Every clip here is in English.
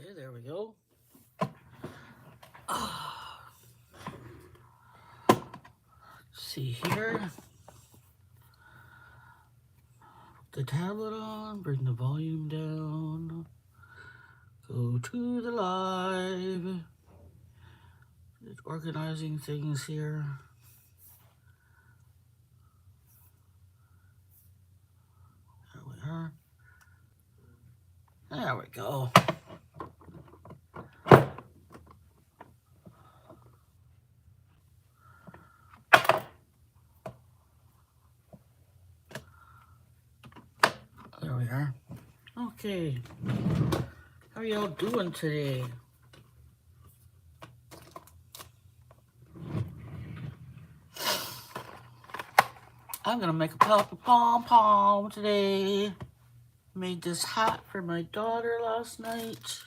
Okay, there we go. See here. Put the tablet on, bring the volume down. Go to the live. Just organizing things here. There we are. There we go. There we are. Okay. How are y'all doing today? I'm gonna make a pom-pom today. Made this hat for my daughter last night.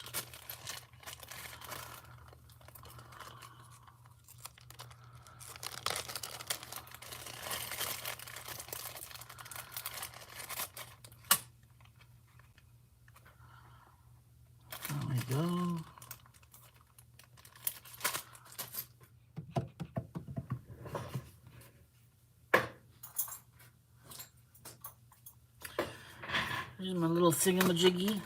There we go. Here's my little thingamajiggy.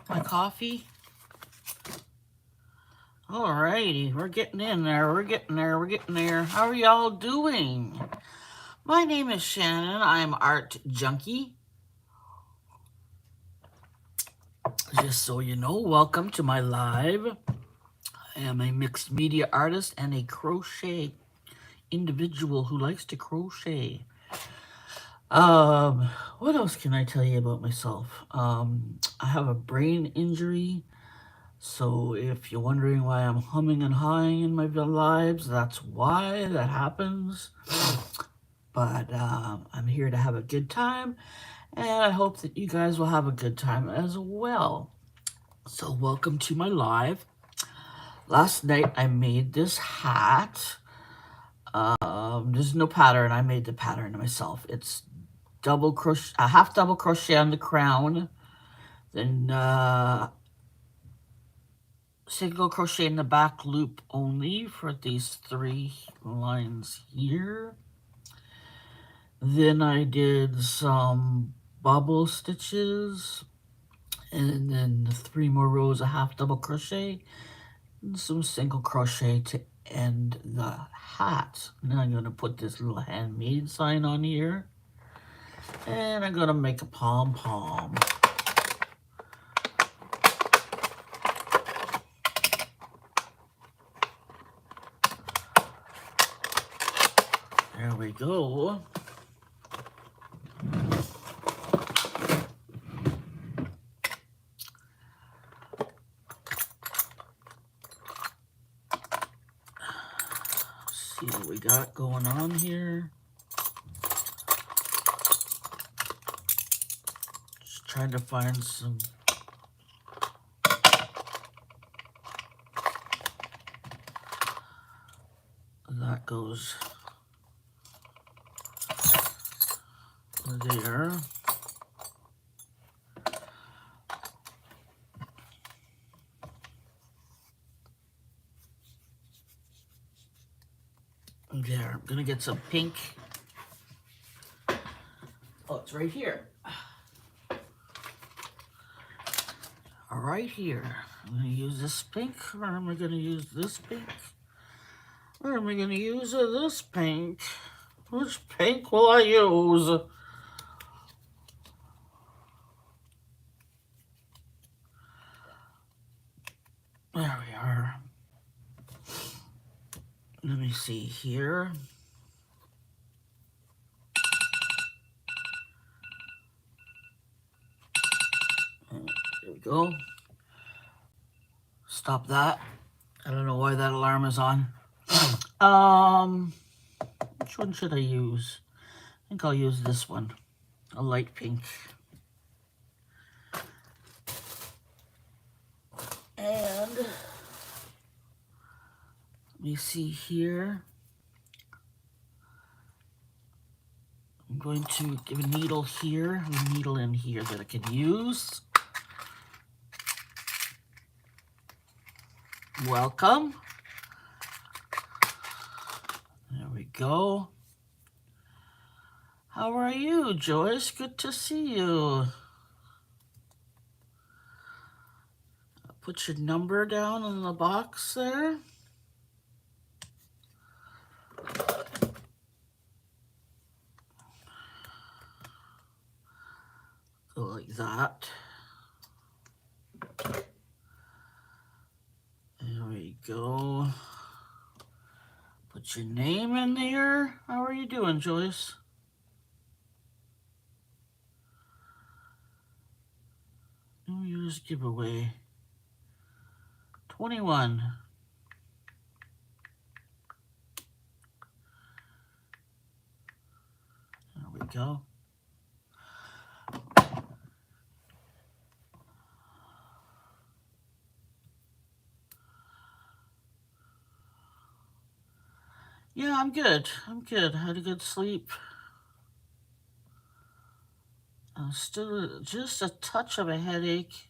My coffee. Alrighty, we're getting in there, we're getting there. How are y'all doing? My name is Shannon, I'm Art Junkie. Just so you know, welcome to my live. I am a mixed media artist and a crochet individual who likes to crochet. What else can I tell you about myself? I have a brain injury. So if you're wondering why I'm humming and hawing in my lives, that's why that happens. But I'm here to have a good time, and I hope that you guys will have a good time as well. So welcome to my live. Last night I made this hat. There's no pattern. I made the pattern myself. It's double crochet, a half double crochet on the crown, then single crochet in the back loop only for these 3 lines here. Then I did some bubble stitches, and then 3 more rows of half double crochet, and some single crochet to end the hat. Now I'm going to put this little handmade sign on here, and I'm going to make a pom-pom. There we go. See what we got going on here. Just trying to find some that goes there. There, I'm gonna get some pink. Oh, it's right here. Right here. I'm gonna use this pink, or am I gonna use this pink? Or am I gonna use this pink? Which pink will I use? There we are. Let me see here. There we go. Stop that. I don't know why that alarm is on. Which one should I use? I think I'll use this one. A light pink. And let me see here. going to give a needle here, a needle in here that I can use. Welcome. There we go. How are you, Joyce? Good to see you. Put your number down in the box there. Go like that. There we go. Put your name in there. How are you doing, Joyce? New Year's giveaway. 21. There we go. Yeah, I'm good. I'm good. I had a good sleep. Still just a touch of a headache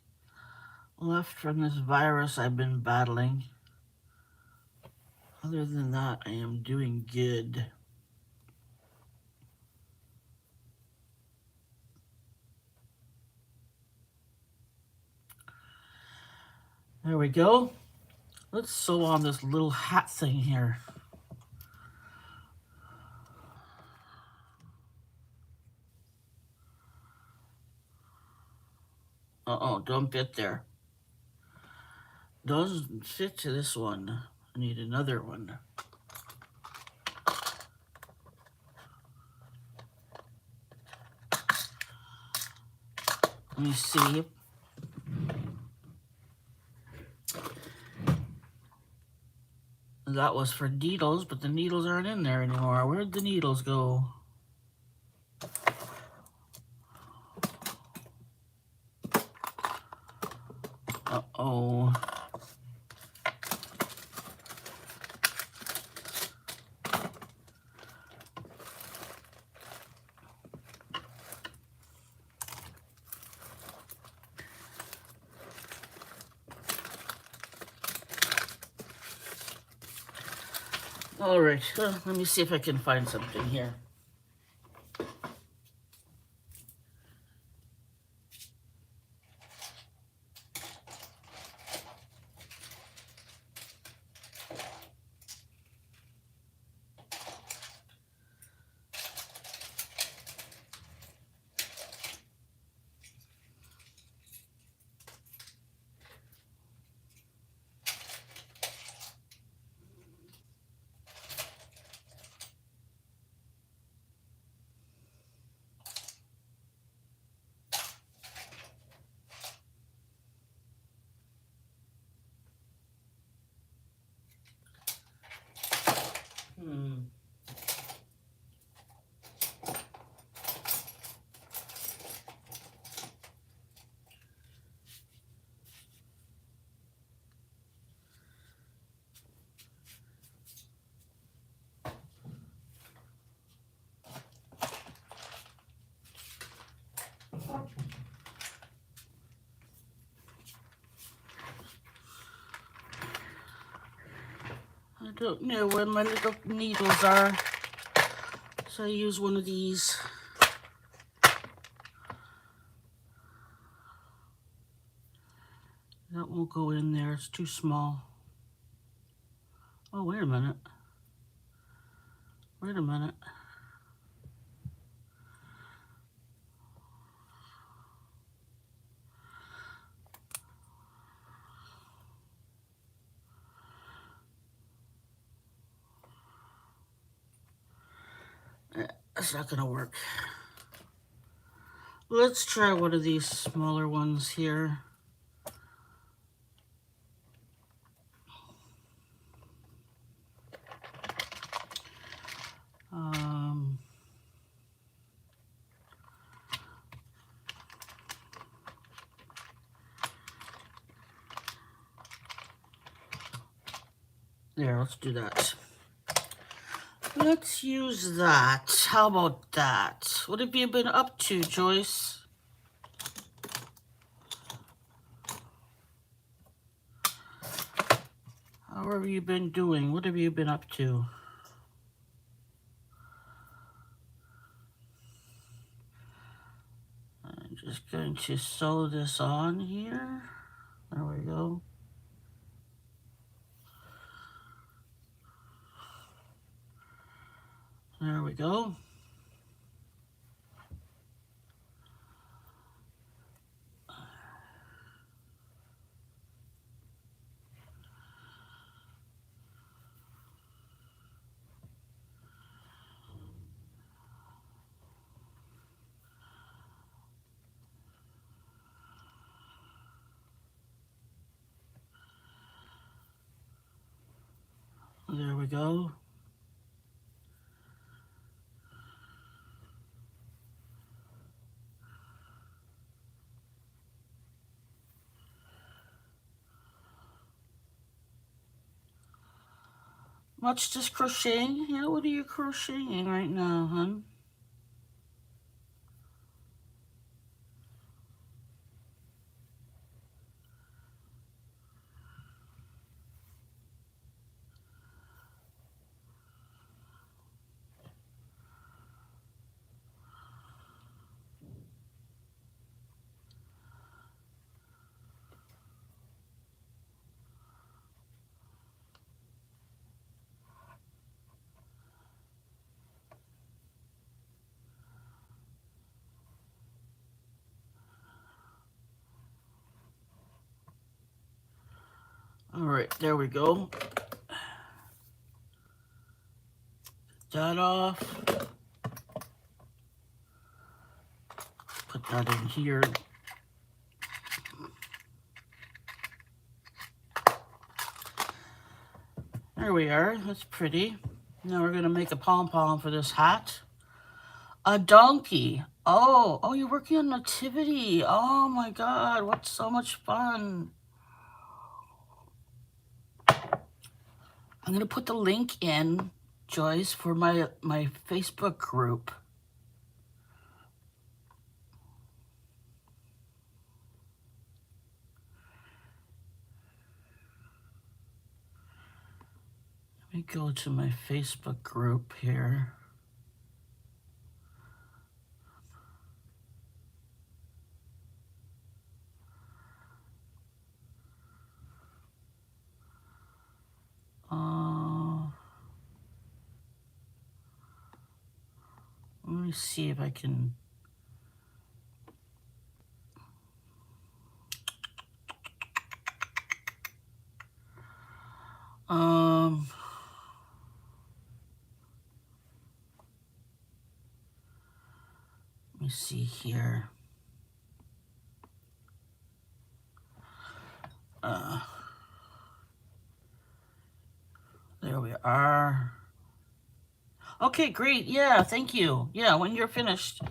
left from this virus I've been battling. Other than that, I am doing good. There we go. Let's sew on this little hat thing here. Uh-oh, don't fit there. Doesn't fit to this one. I need another one. Let me see. That was for needles, but the needles aren't in there anymore. Where'd the needles go? Uh-oh. All right, let me see if I can find something here. I don't know where my little needles are, so I use one of these. That won't go in there, it's too small. Oh, wait a minute. Wait a minute. That's not gonna work. Let's try one of these smaller ones here. There, let's do that. Let's use that. How about that? What have you been up to, Joyce? How have you been doing? What have you been up to? I'm just going to sew this on here. There we go. There we go. There we go. Much just crocheting? Yeah, what are you crocheting right now, hon? All right, there we go. That off. Put that in here. There we are. That's pretty. Now we're gonna make a pom-pom for this hat. A donkey. Oh, you're working on nativity. Oh my God, what's so much fun. I'm gonna put the link in, Joyce, for my Facebook group. Let me go to my Facebook group here. Let me see if I can. Let me see here. There we are. Okay, great. Yeah, thank you. Yeah, when you're finished,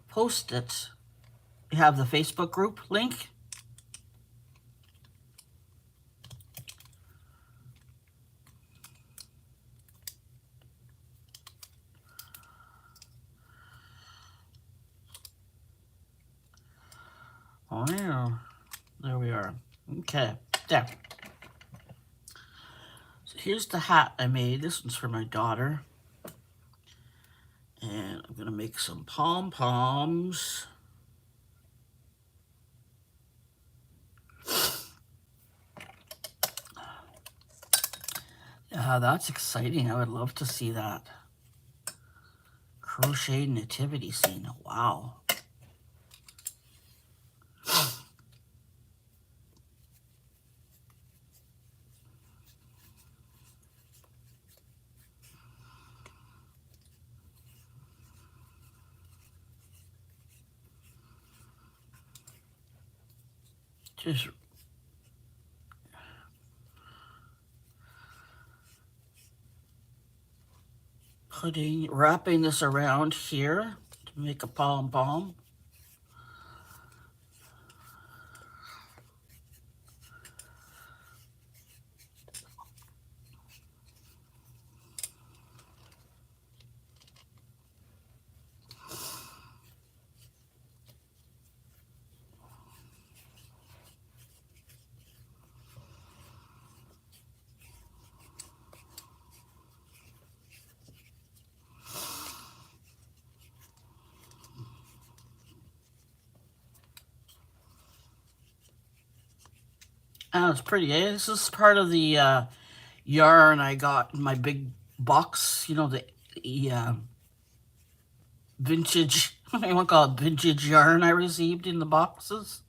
post it. You have the Facebook group link? Oh, yeah. There we are. Okay, there. So here's the hat I made. This one's for my daughter. And I'm going to make some pom-poms. Yeah, that's exciting. I would love to see that. Crochet nativity scene. Wow. Just wrapping this around here to make a pom-pom. Oh, it's pretty, eh? This is part of the yarn I got in my big box. You know, the vintage, I want to call it vintage yarn I received in the boxes.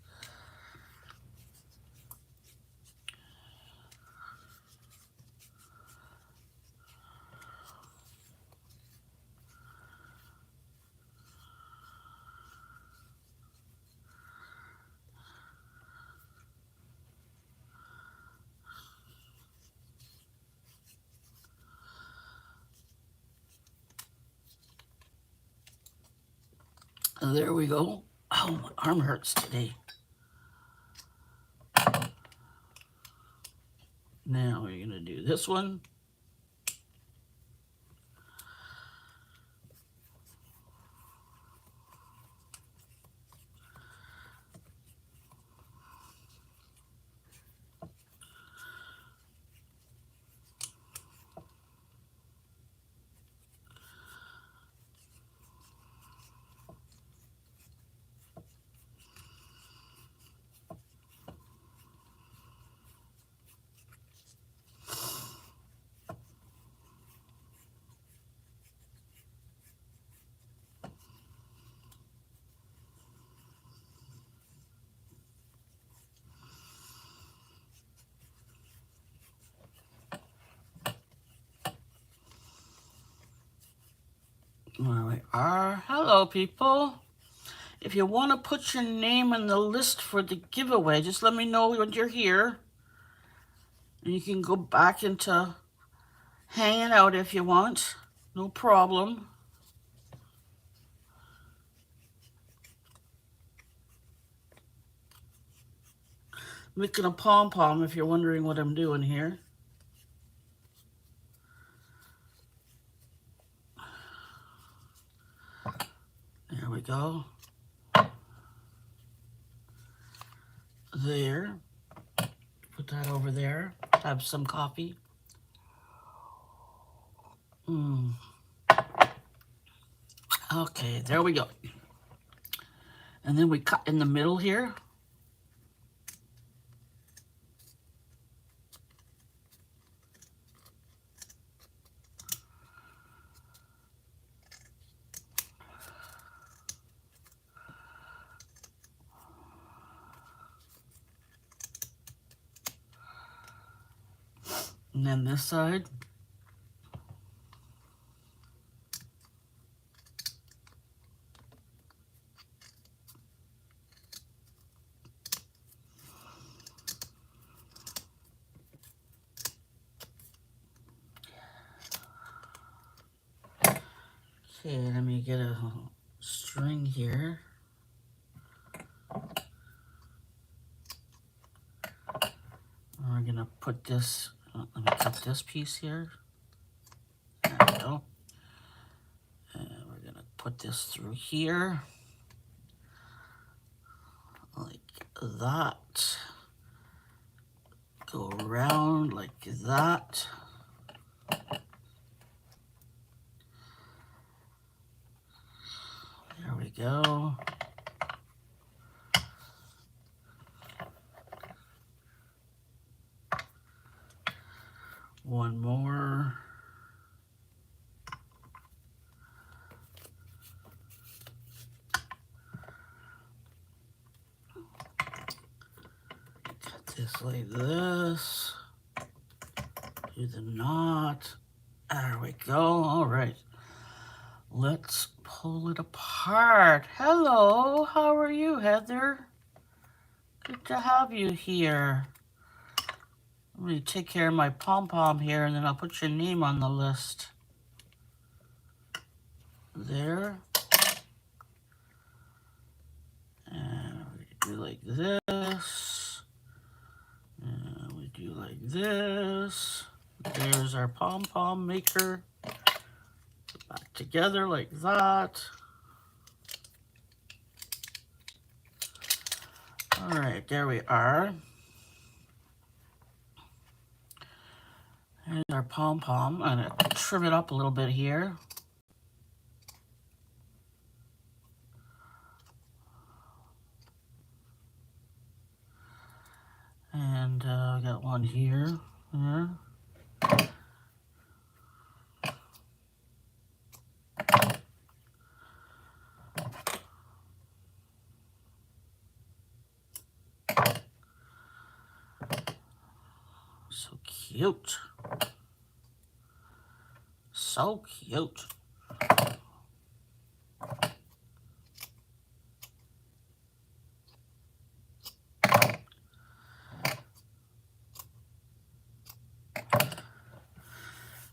There we go. Oh, my arm hurts today. Now we're going to do this one. There we are. Hello, people. If you want to put your name in the list for the giveaway, just let me know when you're here. And you can go back into hanging out if you want. No problem. Making a pom-pom if you're wondering what I'm doing here. There we go. There. Put that over there. Have some coffee. Okay, there we go. And then we cut in the middle here. And then this side. Okay, let me get a string here. We're gonna put this, let me cut this piece here. There we go. And we're gonna put this through here. Like that. Go around like that. There we go. One more. Cut this like this. Do the knot. There we go. All right. Let's pull it apart. Hello, how are you, Heather? Good to have you here. Let me take care of my pom-pom here, and then I'll put your name on the list. There. And we do like this. And we do like this. There's our pom-pom maker. Back together like that. All right, there we are. Here's our pom-pom. I'm going to trim it up a little bit here. And on here. Yeah. So cute. So cute.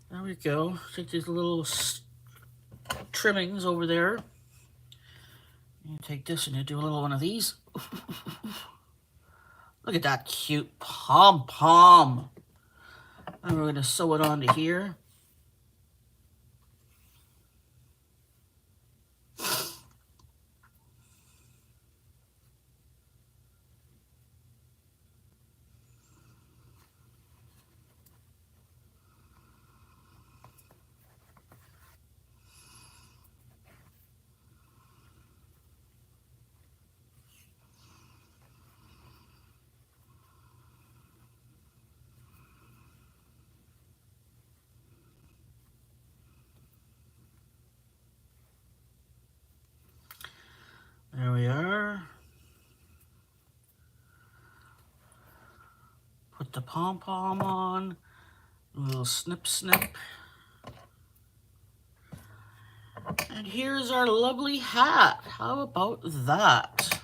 There we go. Take these little trimmings over there. You take this and you do a little one of these. Look at that cute pom-pom. And we're going to sew it onto here. There we are. Put the pom-pom on. A little snip, snip. And here's our lovely hat. How about that?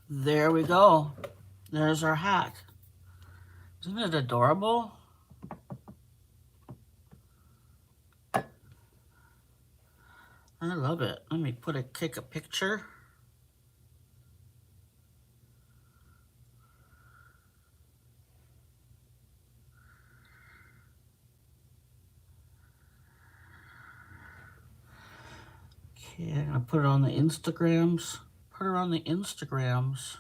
There we go. There's our hat. Isn't it adorable? I love it. Let me take a picture. Okay, I'm gonna put it on the Instagrams. Put her on the Instagrams.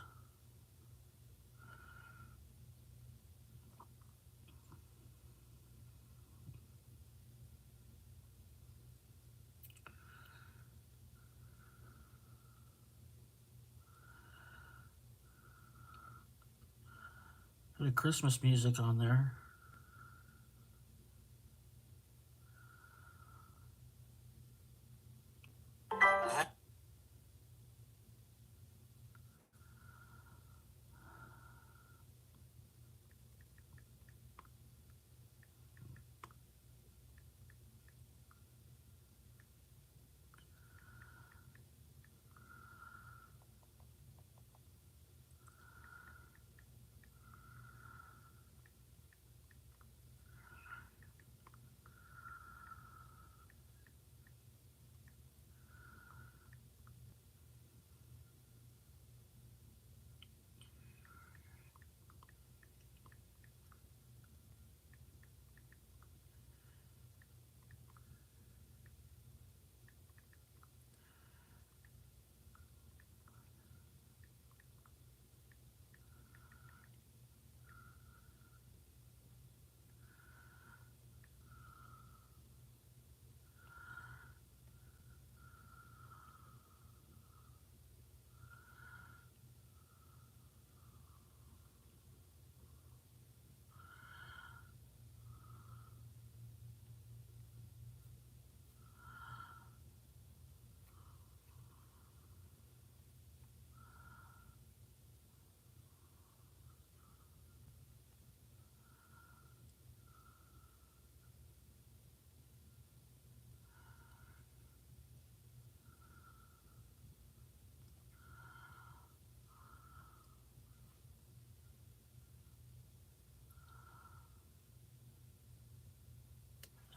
Put the Christmas music on there.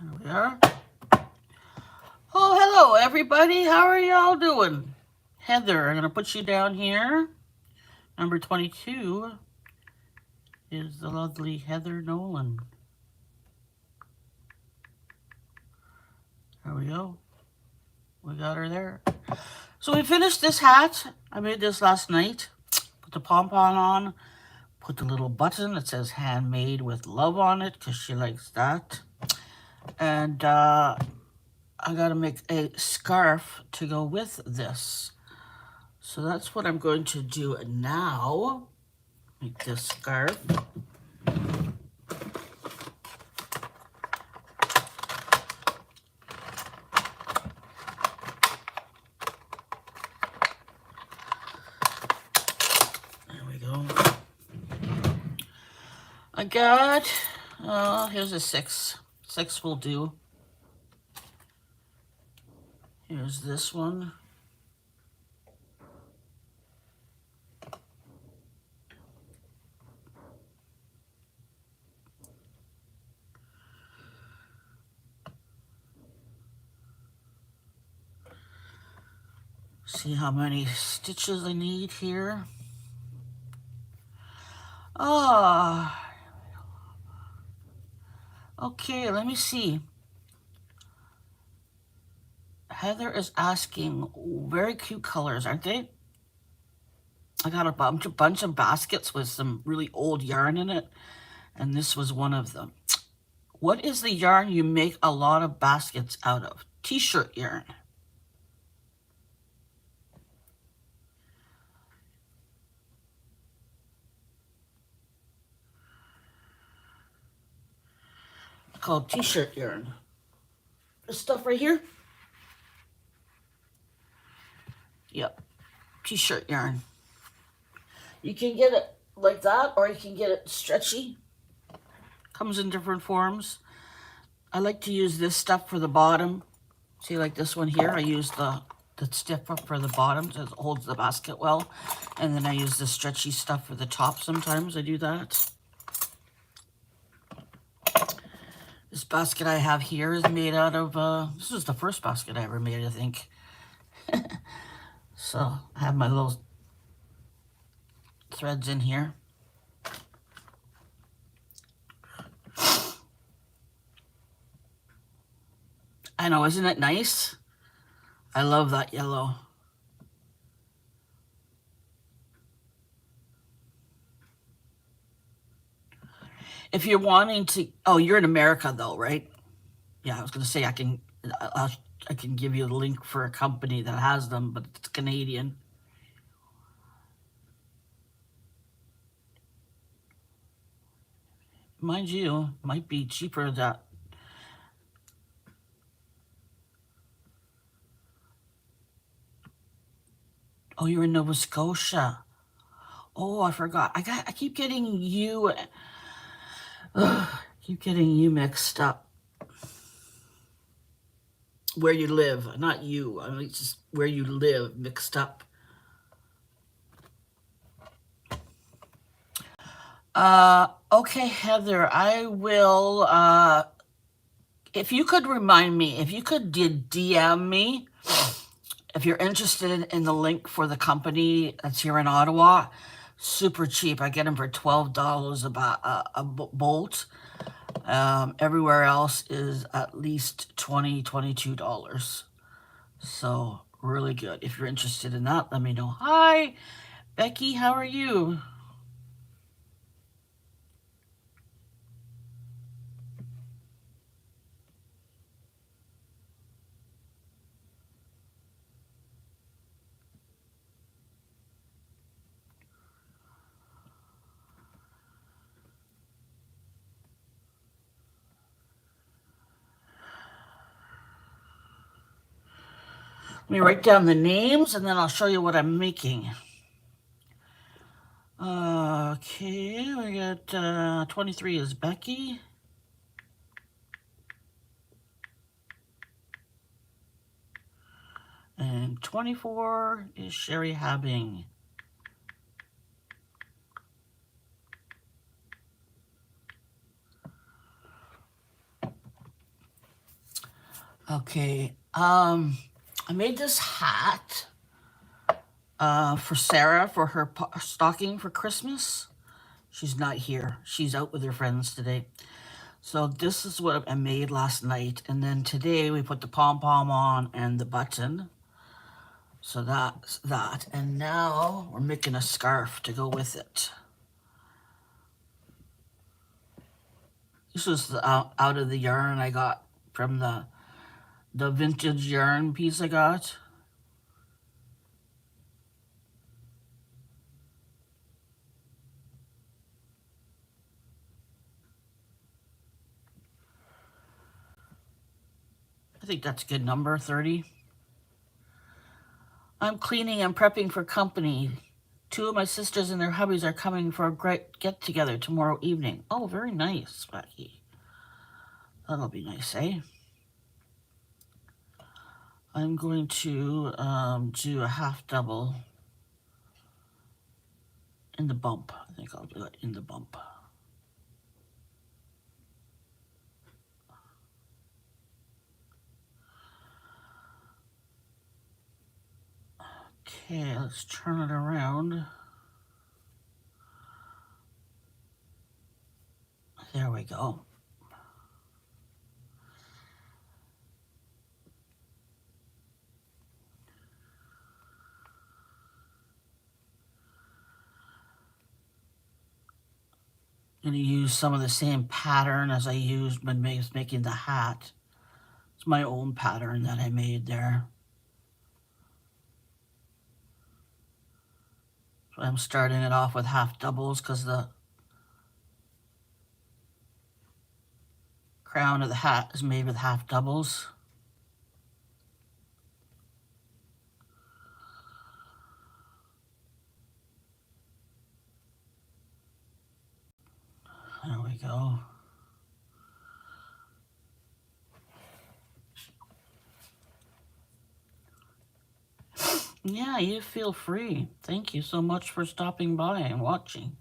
There we are. Oh, hello, everybody. How are y'all doing? Heather, I'm going to put you down here. Number 22 is the lovely Heather Nolan. There we go. We got her there. So we finished this hat. I made this last night. Put the pom-pom on. Put the little button that says handmade with love on it because she likes that. And I got to make a scarf to go with this. So that's what I'm going to do now. Make this scarf. There we go. I got, here's a 6. 6 will do. Here's this one. See how many stitches I need here. Ah, okay, let me see. Heather is asking, very cute colors, aren't they? I got a bunch of baskets with some really old yarn in it, and this was one of them. What is the yarn you make a lot of baskets out of? T-shirt yarn. Called T-shirt yarn. This stuff right here? Yep, T-shirt yarn. You can get it like that, or you can get it stretchy. Comes in different forms. I like to use this stuff for the bottom. See, like this one here, I use the stiffer for the bottom, so it holds the basket well. And then I use the stretchy stuff for the top sometimes. I do that. This basket I have here is made out of, this is the first basket I ever made, I think. So I have my little threads in here. I know, isn't it nice? I love that yellow. If you're wanting to, oh, you're in America though, right? Yeah, I was gonna say I can give you the link for a company that has them, but it's Canadian. Mind you, might be cheaper that. Oh, you're in Nova Scotia. Oh, I forgot. I keep getting you. Keep getting you mixed up. Where you live, not you. I mean, it's just where you live mixed up. Okay, Heather, I will, if you could remind me, if you could DM me, if you're interested in the link for the company that's here in Ottawa, super cheap. I get them for $12 about a bolt. Everywhere else is at least $22. So really good. If you're interested in that, let me know. Hi, Becky, how are you? Let me write down the names and then I'll show you what I'm making. Okay, we got 23 is Becky. And 24 is Sherry Habbing. Okay, I made this hat for Sarah for her stocking for Christmas. She's not here. She's out with her friends today. So this is what I made last night. And then today we put the pom-pom on and the button. So that's that. And now we're making a scarf to go with it. This was the, out of the yarn I got from the vintage yarn piece I got. I think that's a good number, 30. I'm cleaning and prepping for company. Two of my sisters and their hubbies are coming for a great get together tomorrow evening. Oh, very nice, Becky. That'll be nice, eh? I'm going to do a half double in the bump. I think I'll do it in the bump. Okay, let's turn it around. There we go. I'm going to use some of the same pattern as I used when making the hat. It's my own pattern that I made there. So I'm starting it off with half doubles because the crown of the hat is made with half doubles. There we go. Yeah, you feel free. Thank you so much for stopping by and watching.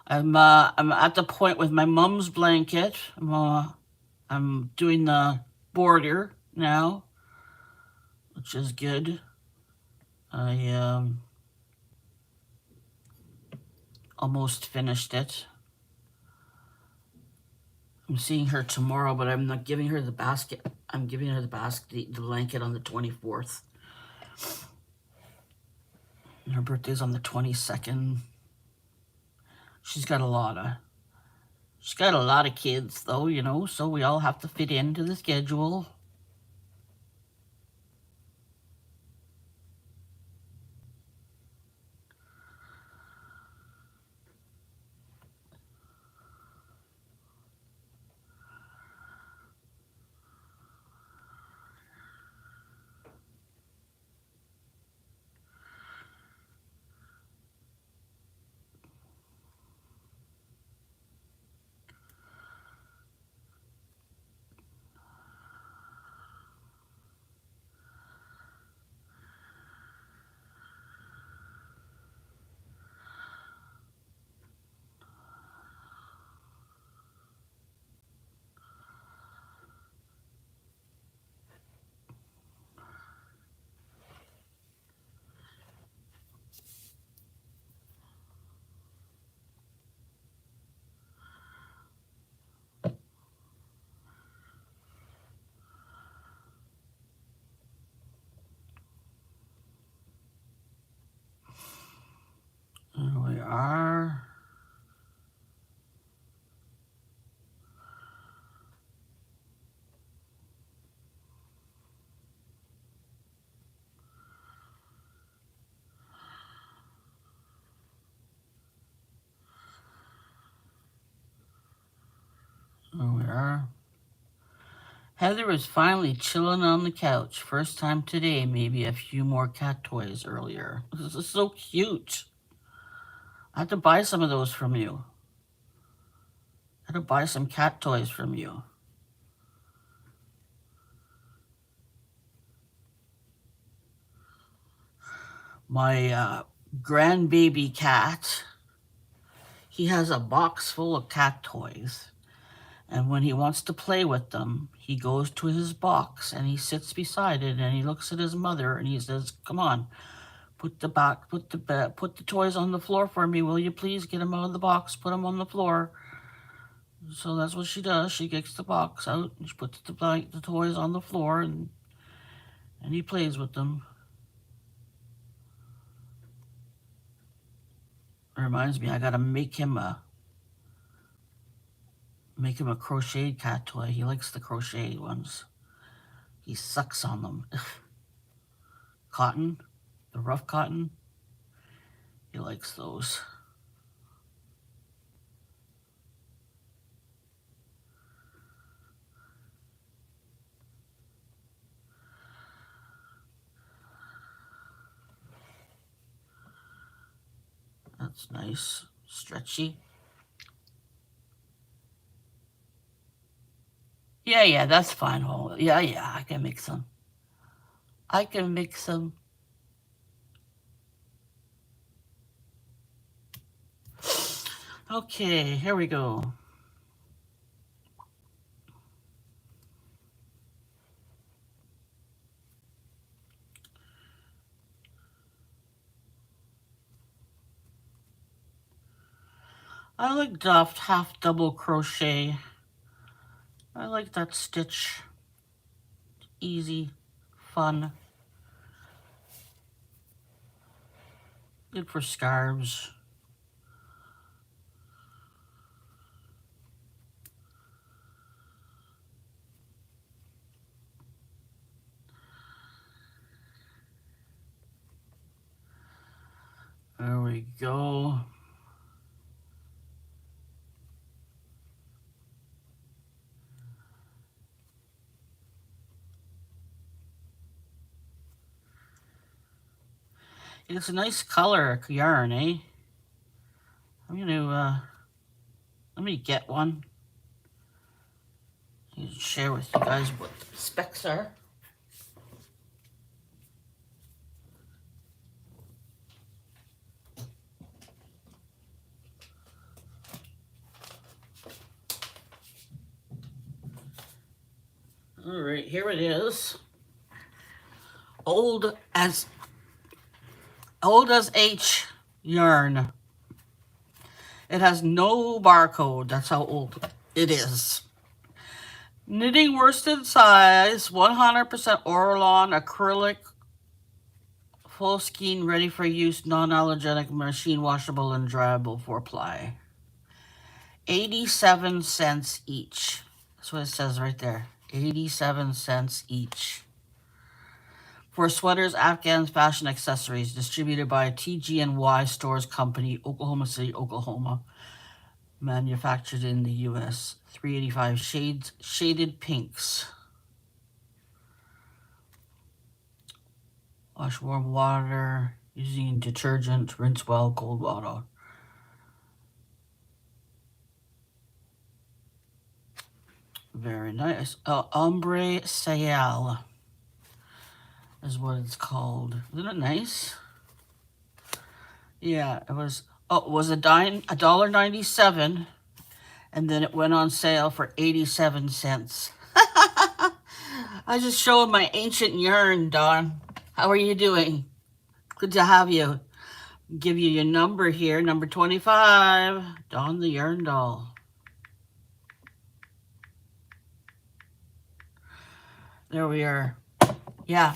I'm at the point with my mom's blanket. I'm doing the border now, which is good. I almost finished it. I'm seeing her tomorrow, but I'm not giving her the basket. I'm giving her the basket, the blanket on the 24th. Her birthday's on the 22nd. She's got a lot of kids, though, you know, so we all have to fit into the schedule. There we are. There we are. Heather is finally chilling on the couch. First time today, maybe a few more cat toys earlier. This is so cute. I have to buy some of those from you. I have to buy some cat toys from you. My grandbaby cat, he has a box full of cat toys. And when he wants to play with them, he goes to his box and he sits beside it and he looks at his mother and he says, "Come on, put the toys on the floor for me, will you please? Get them out of the box, put them on the floor." So that's what she does. She gets the box out and she puts the toys on the floor and he plays with them. It reminds me, I gotta make him a crocheted cat toy. He likes the crocheted ones. He sucks on them. Cotton, the rough cotton. He likes those. That's nice, stretchy. Yeah, that's fine. Oh, yeah, I can make some. I can make some. Okay, here we go. I like half double crochet. I like that stitch. Easy, fun, good for scarves. There we go. It's a nice color yarn, eh? I'm gonna let me get one and share with you guys what the specs are. All right, here it is. Old as H yarn. It has no barcode. That's how old it is. Knitting worsted size, 100% Orlon acrylic, full skein, ready for use, non-allergenic, machine washable and dryable for ply. 87 cents each. That's what it says right there. 87 cents each. For sweaters, afghans, fashion accessories, distributed by TG&Y Stores Company, Oklahoma City, Oklahoma. Manufactured in the U.S. 385 shaded pinks. Wash warm water using detergent. Rinse well, cold water. Very nice. Ombre Sayal is what it's called. Isn't it nice? Yeah, it was. Oh, it was $1.97, and then it went on sale for 87 cents. I just showed my ancient yarn, Dawn. How are you doing? Good to have you. Give you your number here, number 25, Dawn the Yarn Doll. There we are. Yeah.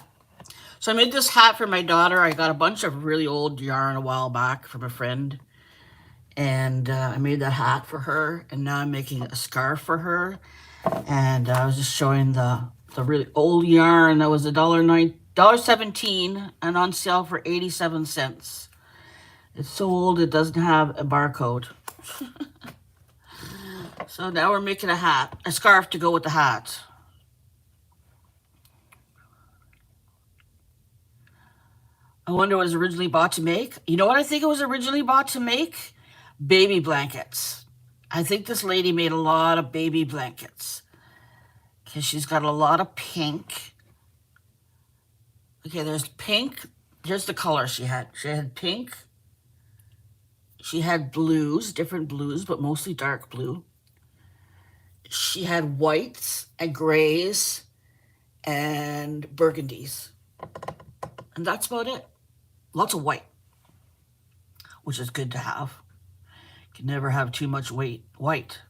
So I made this hat for my daughter. I got a bunch of really old yarn a while back from a friend. And I made that hat for her. And now I'm making a scarf for her. And I was just showing the really old yarn that was $1.17 and on sale for 87 cents. It's so old it doesn't have a barcode. So now we're making a scarf to go with the hat. I wonder what it was originally bought to make. You know what I think it was originally bought to make? Baby blankets. I think this lady made a lot of baby blankets because she's got a lot of pink. Okay, there's pink. Here's the color she had. She had pink. She had blues, different blues, but mostly dark blue. She had whites and grays and burgundies. And that's about it. Lots of white, which is good to have. You can never have too much white.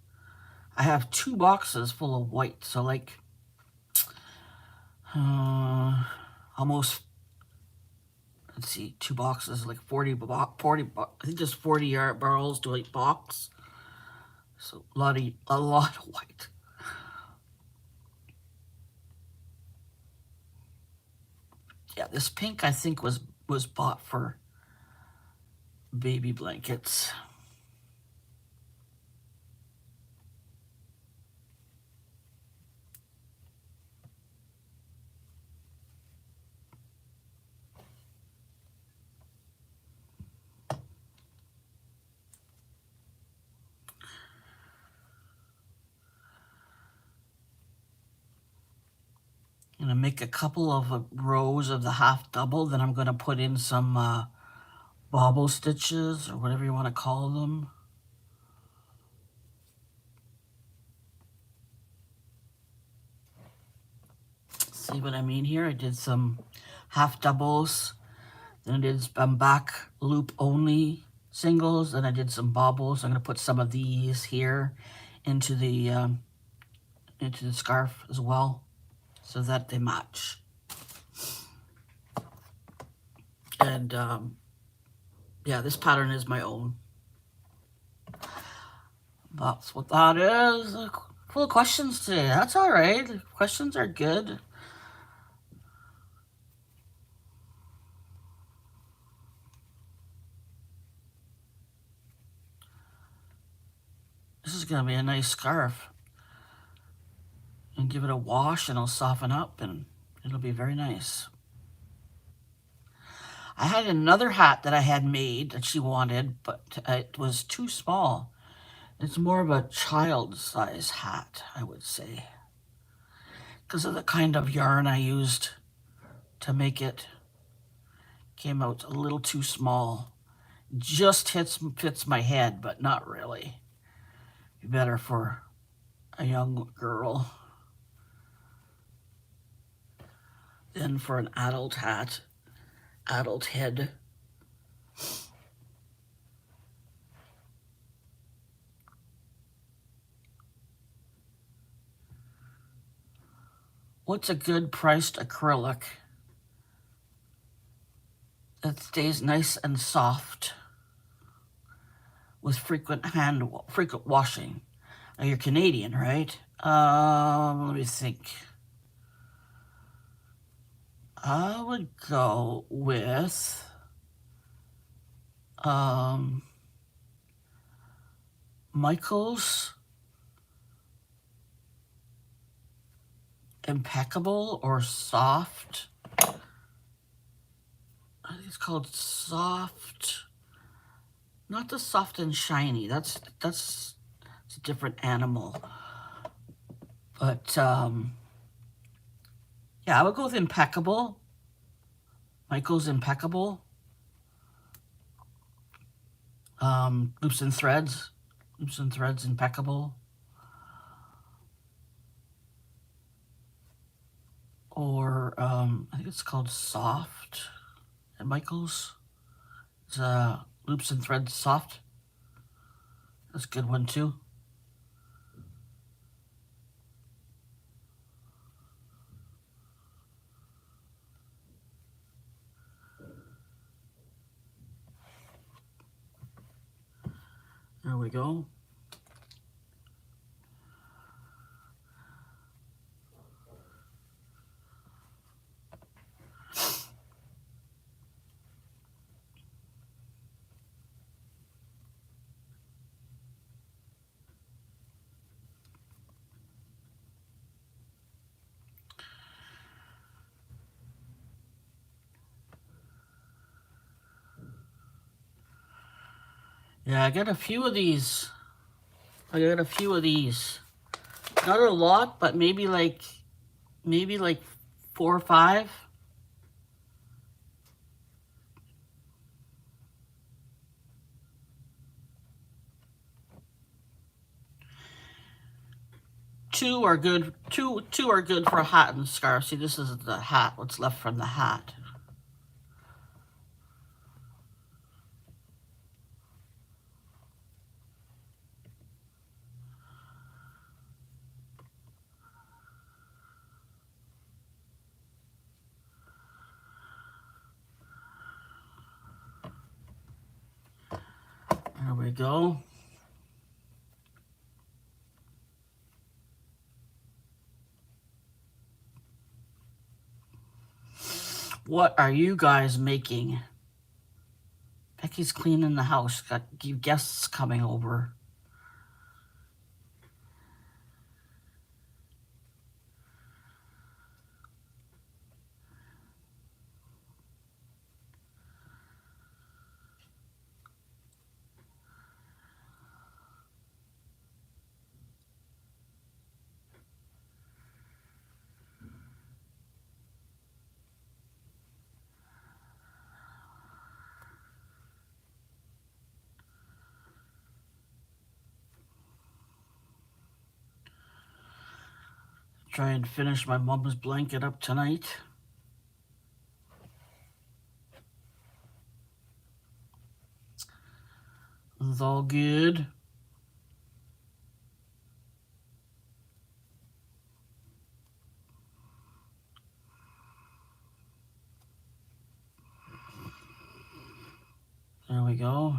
I have 2 boxes full of white, so like almost, let's see, 2 boxes, like 40, I think just 40 yard barrels to a box. So a lot of white. Yeah, this pink I think was bought for baby blankets. gonna make a couple of rows of the half double, then I'm gonna put in some bobble stitches or whatever you want to call them. See what I mean here? I did some half doubles, then I did some back loop only singles, then I did some bobbles. I'm gonna put some of these here into the scarf as well, so that they match. And yeah, this pattern is my own. That's what that is. Full of questions today. That's all right. Questions are good. This is gonna be a nice scarf. And give it a wash and it'll soften up and it'll be very nice. I had another hat that I had made that she wanted, but it was too small. It's more of a child size hat, I would say, because of the kind of yarn I used to make it. Came out a little too small. Just fits my head, but not really. Be better for a young girl than for an adult hat, adult head. What's a good priced acrylic that stays nice and soft with frequent washing? Now you're Canadian, right? Let me think. I would go with Michael's Impeccable or Soft. I think it's called Soft. Not the Soft and Shiny. That's a different animal. But yeah, I would go with Impeccable. Michael's Impeccable. Loops and Threads. Loops and Threads Impeccable. Or I think it's called Soft at Michael's. It's Loops and Threads Soft. That's a good one too. There we go. Yeah, I got a few of these. Not a lot, but maybe like 4 or 5. Two are good. Two are good for a hat and scarf. See, this is the hat. What's left from the hat. There we go. What are you guys making? Becky's cleaning the house. Got guests coming over. Try and finish my mom's blanket up tonight. It's all good. There we go.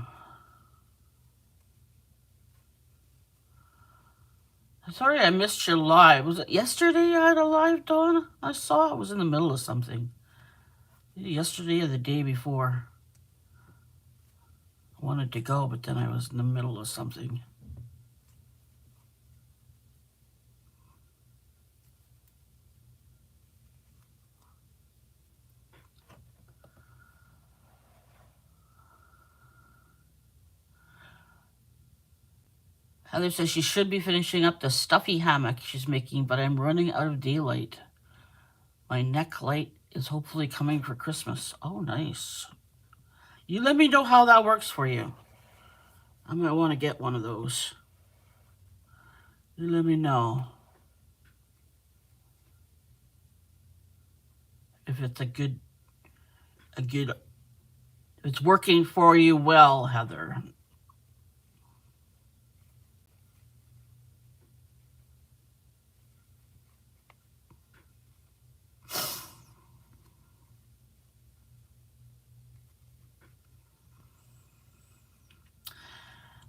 Sorry I missed your live. Was it yesterday you had a live, Dawn? I saw it was in the middle of something. Yesterday or the day before. I wanted to go, but then I was in the middle of something. Heather says she should be finishing up the stuffy hammock she's making, but I'm running out of daylight. My neck light is hopefully coming for Christmas. Oh, nice. You let me know how that works for you. I'm going to want to get one of those. You let me know if it's if it's working for you well, Heather.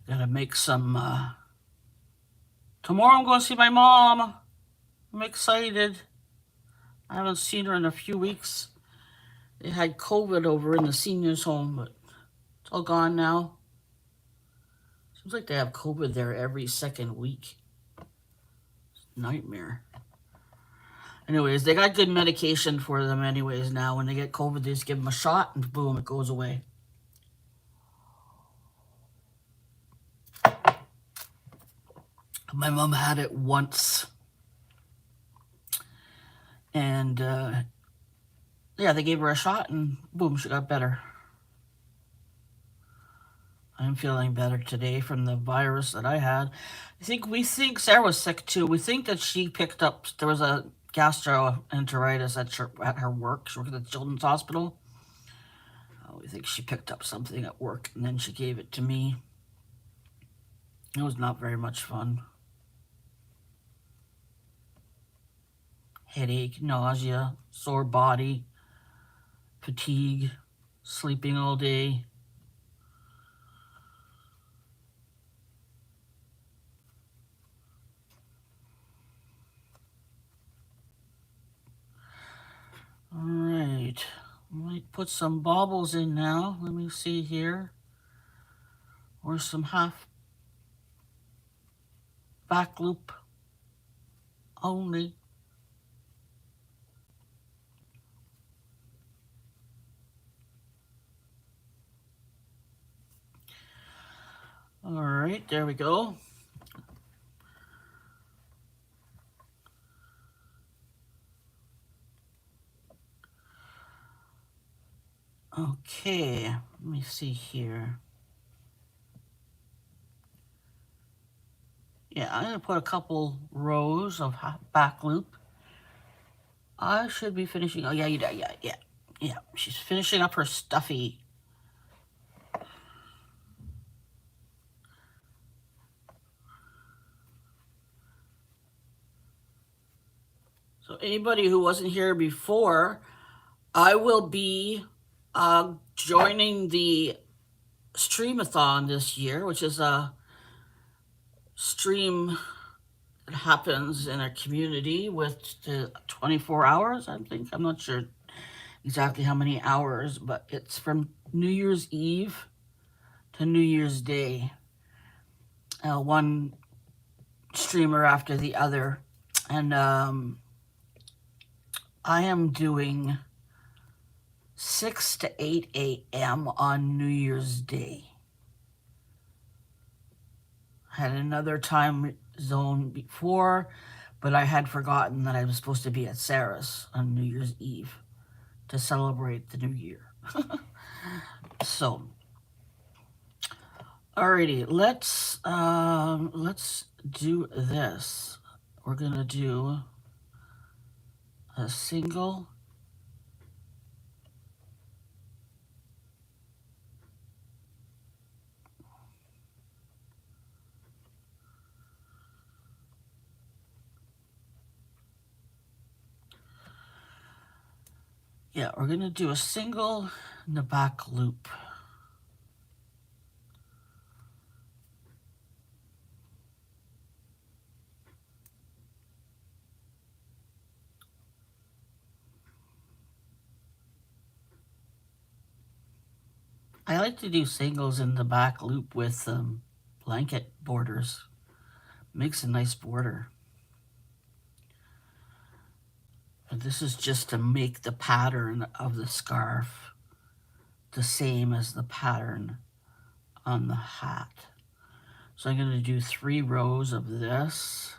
Gotta make some. Tomorrow I'm going to see my mom. I'm excited. I haven't seen her in a few weeks. They had COVID over in the seniors' home, but it's all gone now. Seems like they have COVID there every second week. Nightmare. Anyways, they got good medication for them anyways now. When they get COVID, they just give them a shot and boom, it goes away. My mom had it once. And yeah, they gave her a shot and boom, she got better. I'm feeling better today from the virus that I had. We think Sarah was sick too. We think that she picked up, there was a gastroenteritis at her work. She worked at the Children's Hospital. We think she picked up something at work and then she gave it to me. It was not very much fun. Headache, nausea, sore body, fatigue, sleeping all day. All right, I might put some baubles in now. Let me see here. Or some half back loop only. All right, there we go. Okay, let me see here. Yeah, I'm going to put a couple rows of back loop. I should be finishing. Oh, yeah. She's finishing up her stuffy. So anybody who wasn't here before, I will be joining the Streamathon this year, which is a stream that happens in a community with 24 hours, I think. I'm not sure exactly how many hours, but it's from New Year's Eve to New Year's Day. One streamer after the other. And I am doing 6 to 8 a.m. on New Year's Day. I had another time zone before, but I had forgotten that I was supposed to be at Sarah's on New Year's Eve to celebrate the new year. So, alrighty, let's do this. We're gonna do a single, yeah, we're going to do a single in the back loop. I like to do singles in the back loop with blanket borders. Makes a nice border. And this is just to make the pattern of the scarf the same as the pattern on the hat. So I'm going to do 3 rows of this,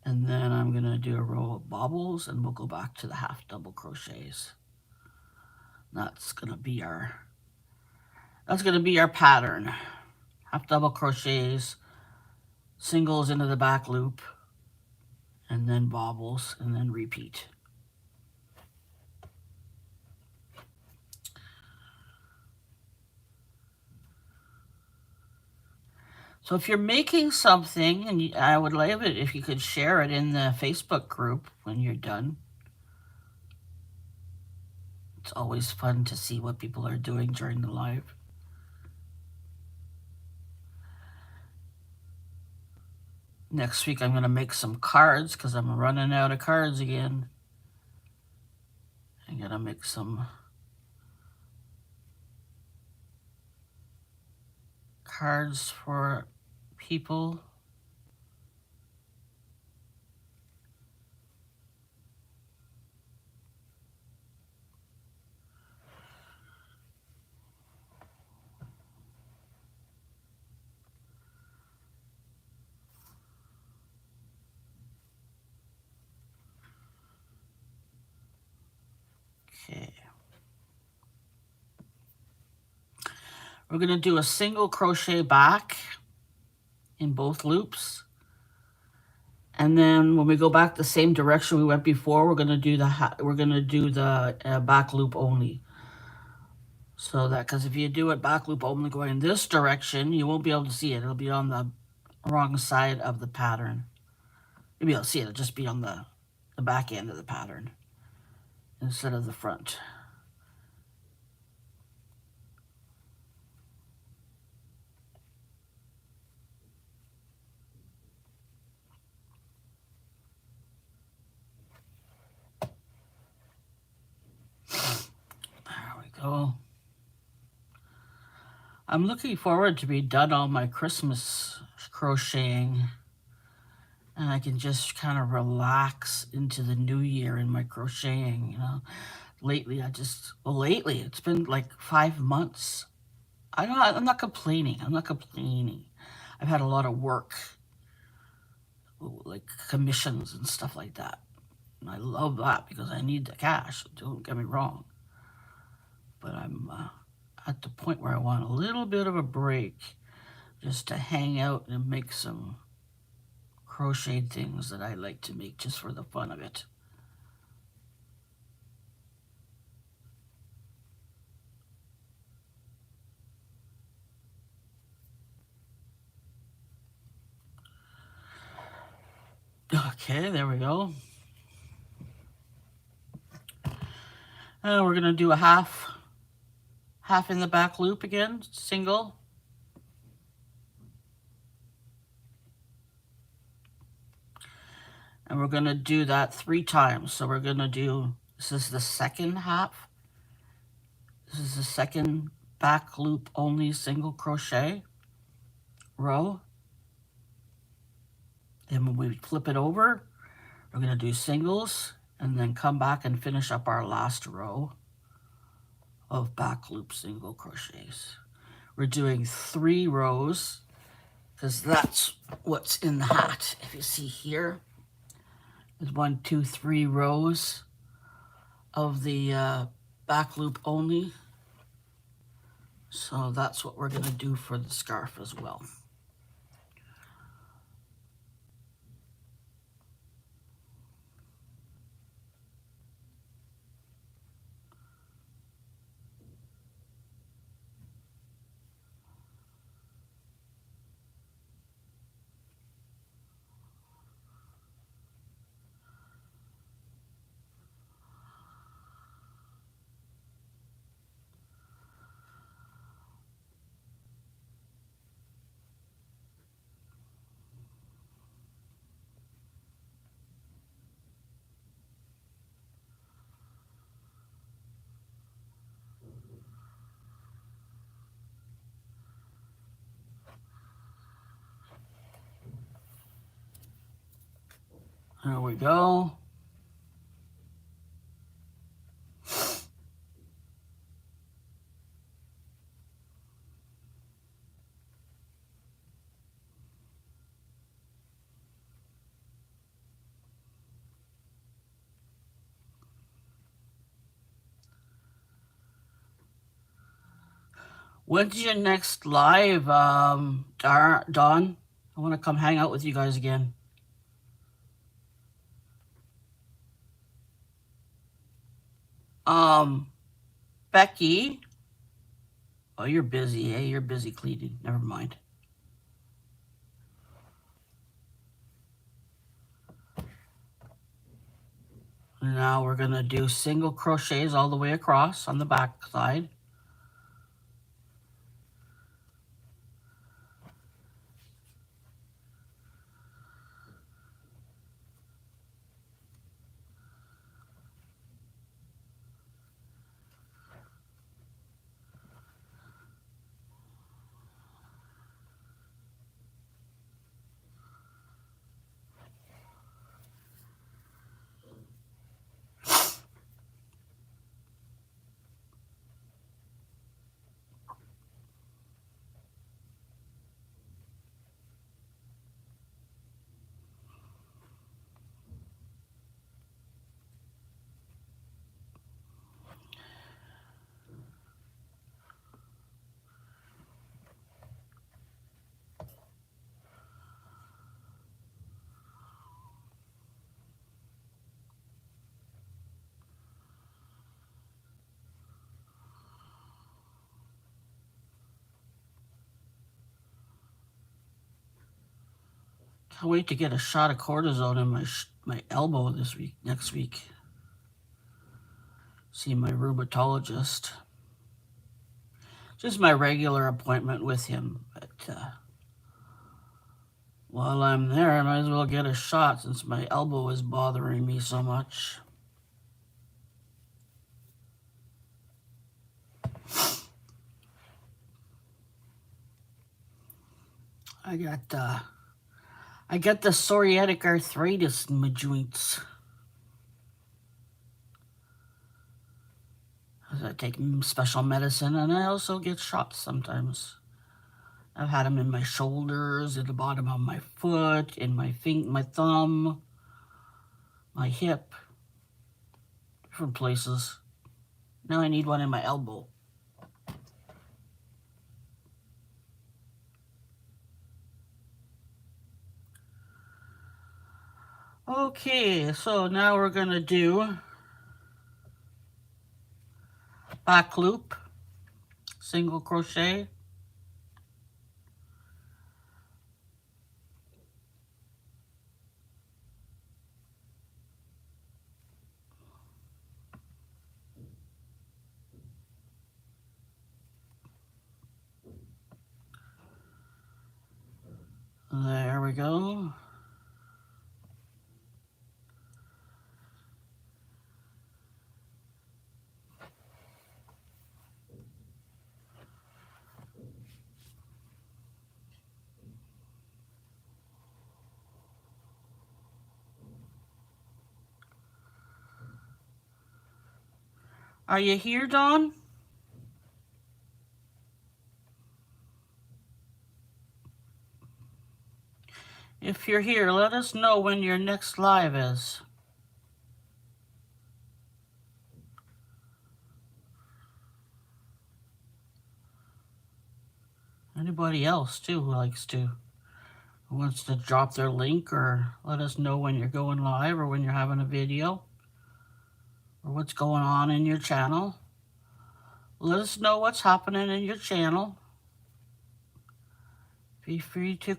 and then I'm going to do a row of bobbles, and we'll go back to the half double crochets. That's going to be our pattern. Half double crochets, singles into the back loop, and then bobbles, and then repeat. So if you're making something, and I would love it if you could share it in the Facebook group when you're done. It's always fun to see what people are doing during the live. Next week I'm going to make some cards because I'm running out of cards again. I'm going to make some cards for people. Okay. We're going to do a single crochet back in both loops. And then when we go back the same direction we went before, we're going to do the back loop only. So that, because if you do it back loop only going this direction, you won't be able to see it. It'll be on the wrong side of the pattern. You'll be able to see it. It'll just be on the back end of the pattern instead of the front. There we go. I'm looking forward to be done all my Christmas crocheting, and I can just kind of relax into the new year in my crocheting, you know. Lately it's been like 5 months. I'm not complaining. I've had a lot of work, like commissions and stuff like that. And I love that because I need the cash, don't get me wrong. But I'm at the point where I want a little bit of a break just to hang out and make some crocheted things that I like to make just for the fun of it. Okay, there we go. And we're going to do a half in the back loop again, single. And we're going to do that 3 times. So we're going to do, this is the second half. This is the second back loop only single crochet row. And when we flip it over, we're going to do singles and then come back and finish up our last row of back loop single crochets. We're doing 3 rows because that's what's in the hat. If you see here, there's 1, 2, 3 rows of the back loop only. So that's what we're going to do for the scarf as well. There we go. When's your next live, Dawn? I want to come hang out with you guys again. Becky. Oh, you're busy. Hey, you're busy cleaning. Never mind. Now we're gonna do single crochets all the way across on the back side. Can't wait to get a shot of cortisone in my elbow next week. See my rheumatologist. Just my regular appointment with him. But while I'm there, I might as well get a shot since my elbow is bothering me so much. I got the psoriatic arthritis in my joints. I take special medicine, and I also get shots sometimes. I've had them in my shoulders, at the bottom of my foot, in my thumb, my hip, different places. Now I need one in my elbow. Okay, so now we're gonna do back loop, single crochet. There we go. Are you here, Dawn? If you're here, let us know when your next live is. Anybody else, too, who wants to drop their link or let us know when you're going live or when you're having a video or what's going on in your channel. Let us know what's happening in your channel. Be free to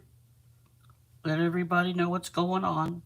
let everybody know what's going on.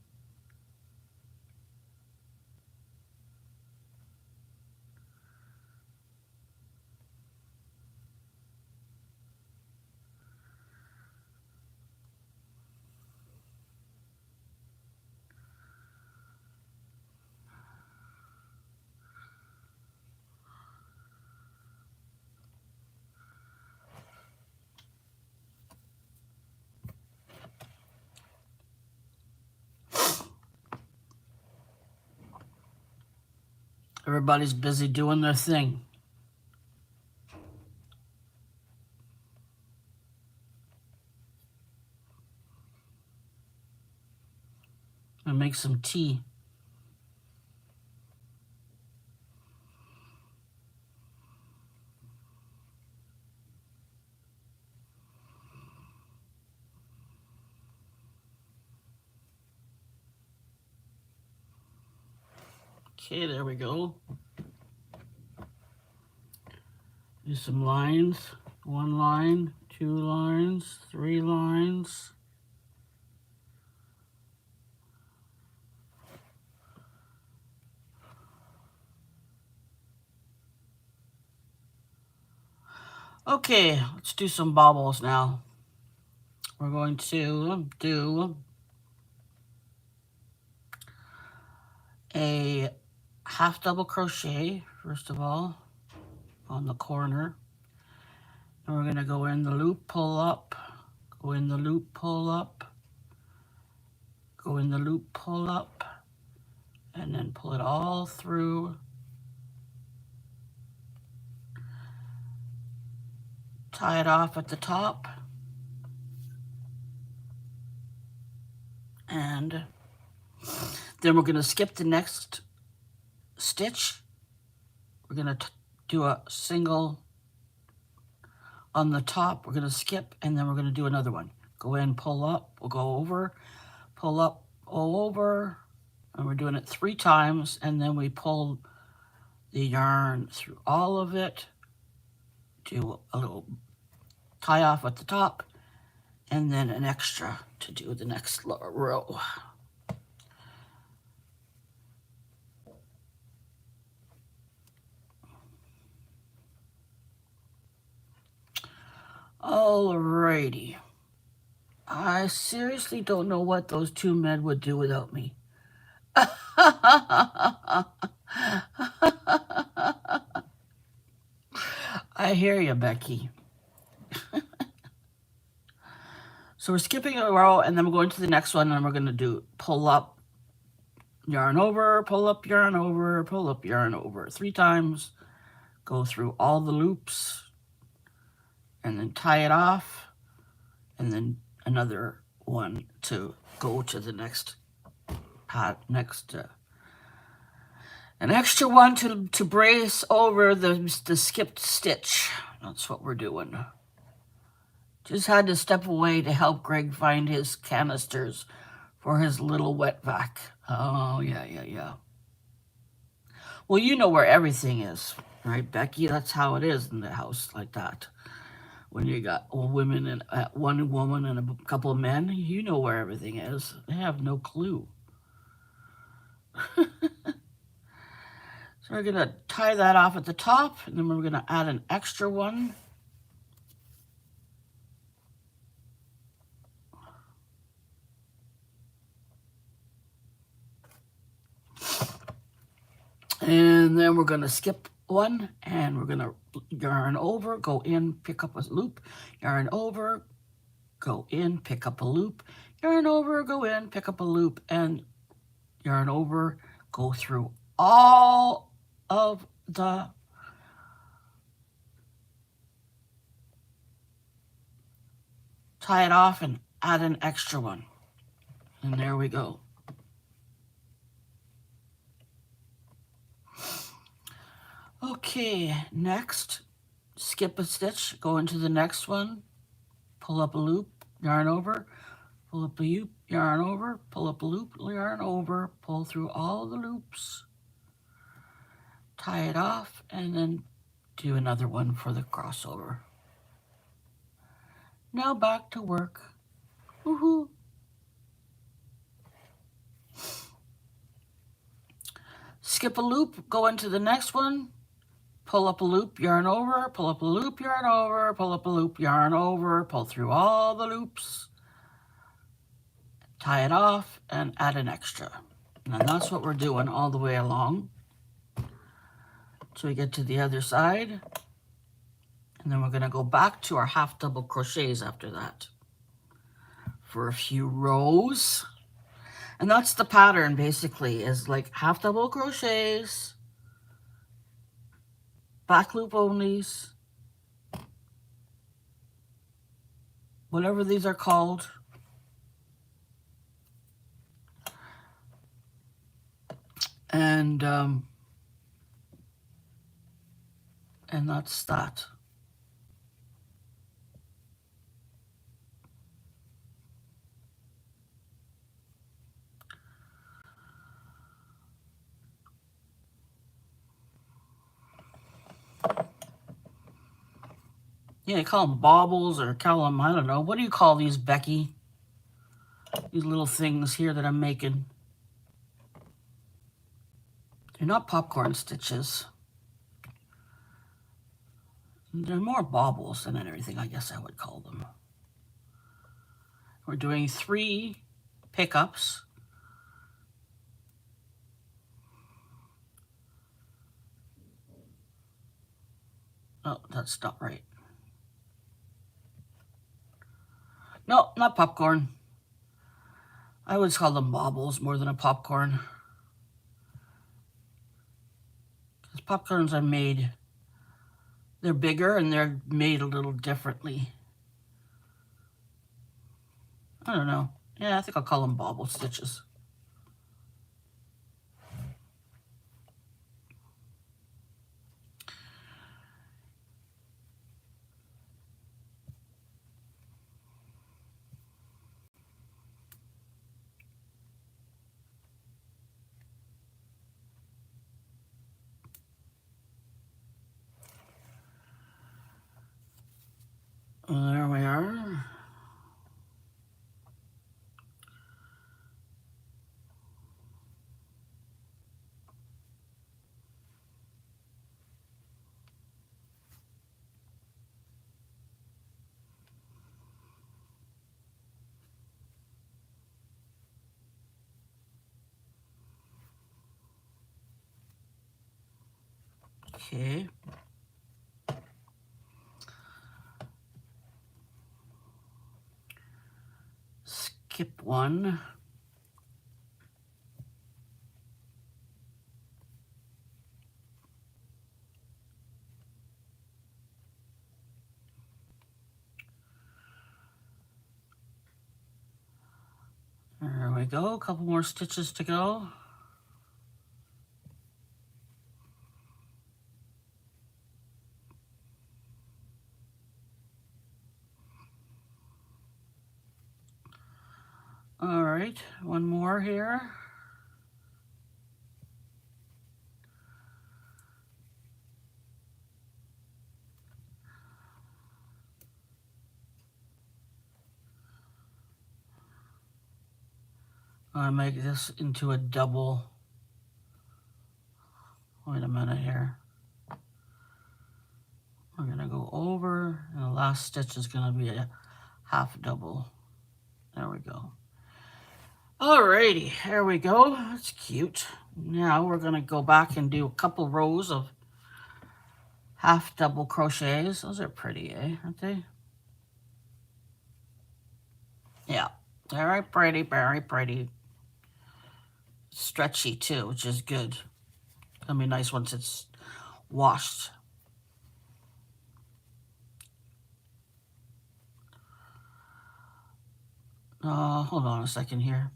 Everybody's busy doing their thing. And make some tea. Okay, there we go. Do some lines. 1 line, 2 lines, 3 lines. Okay, let's do some bobbles now. We're going to do a half double crochet, first of all, on the corner. And we're going to go in the loop, pull up, go in the loop, pull up, go in the loop, pull up, and then pull it all through. Tie it off at the top. And then we're going to skip the next stitch. We're going to do a single on the top. We're going to skip, and then we're going to do another one. Go in, pull up, we'll go over, pull up, all over, and we're doing it 3 times, and then we pull the yarn through all of it, do a little tie off at the top, and then an extra to do the next row. Alrighty. I seriously don't know what those 2 men would do without me. I hear you, Becky. So we're skipping a row, and then we're going to the next one, and we're going to do pull up, yarn over, pull up, yarn over, pull up, yarn over 3 times. Go through all the loops, and then tie it off, and then another one to go to the next an extra one to brace over the skipped stitch. That's what we're doing. Just had to step away to help Greg find his canisters for his little wet vac. Oh, yeah. Well, you know where everything is, right, Becky? That's how it is in the house like that. When you got women and one woman and a couple of men, you know where everything is. They have no clue. So we're going to tie that off at the top, and then we're going to add an extra one. And then we're going to skip one, and we're going to yarn over, go in, pick up a loop, yarn over, go in, pick up a loop, yarn over, go in, pick up a loop, and yarn over, go through all of the tie it off and add an extra one. And there we go. Okay, next, skip a stitch, go into the next one, pull up a loop, yarn over, pull up a loop, yarn over, pull up a loop, yarn over, pull through all the loops, tie it off, and then do another one for the crossover. Now back to work. Woohoo! Skip a loop, go into the next one, pull up a loop, yarn over, pull up a loop, yarn over, pull up a loop, yarn over, pull through all the loops, tie it off, and add an extra. And that's what we're doing all the way along. So we get to the other side, and then we're going to go back to our half double crochets after that for a few rows. And that's the pattern basically, is like half double crochets, back loop onlys, whatever these are called. And that's that. Yeah, you call them baubles or call them, I don't know. What do you call these, Becky? These little things here that I'm making. They're not popcorn stitches. They're more baubles than anything, I guess I would call them. We're doing 3 pickups. Oh, that's not right. No, not popcorn. I would call them baubles more than a popcorn. Because popcorns are made, they're bigger and they're made a little differently. I don't know. Yeah, I think I'll call them bauble stitches. There we are. Okay. Skip one. There we go. A couple more stitches to go. All right, one more here. I make this into a double. Wait a minute here. We're gonna go over, and the last stitch is gonna be a half double. There we go. Alrighty, there we go. That's cute. Now we're gonna go back and do a couple rows of half double crochets. Those are pretty, eh? Aren't they? Yeah, very pretty, very pretty. Stretchy too, which is good. It'll be nice once it's washed. Hold on a second here.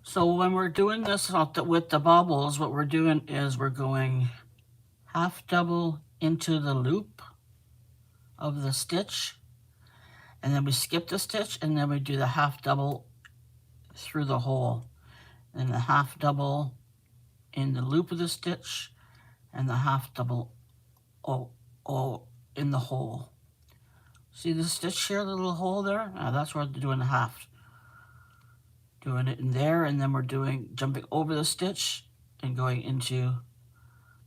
So when we're doing this with the baubles, what we're doing is we're going half double into the loop of the stitch, and then we skip the stitch, and then we do the half double through the hole, and the half double in the loop of the stitch, and the half double in the hole. See the stitch here, the little hole there? That's where we're doing the half doing it in there, and then we're jumping over the stitch and going into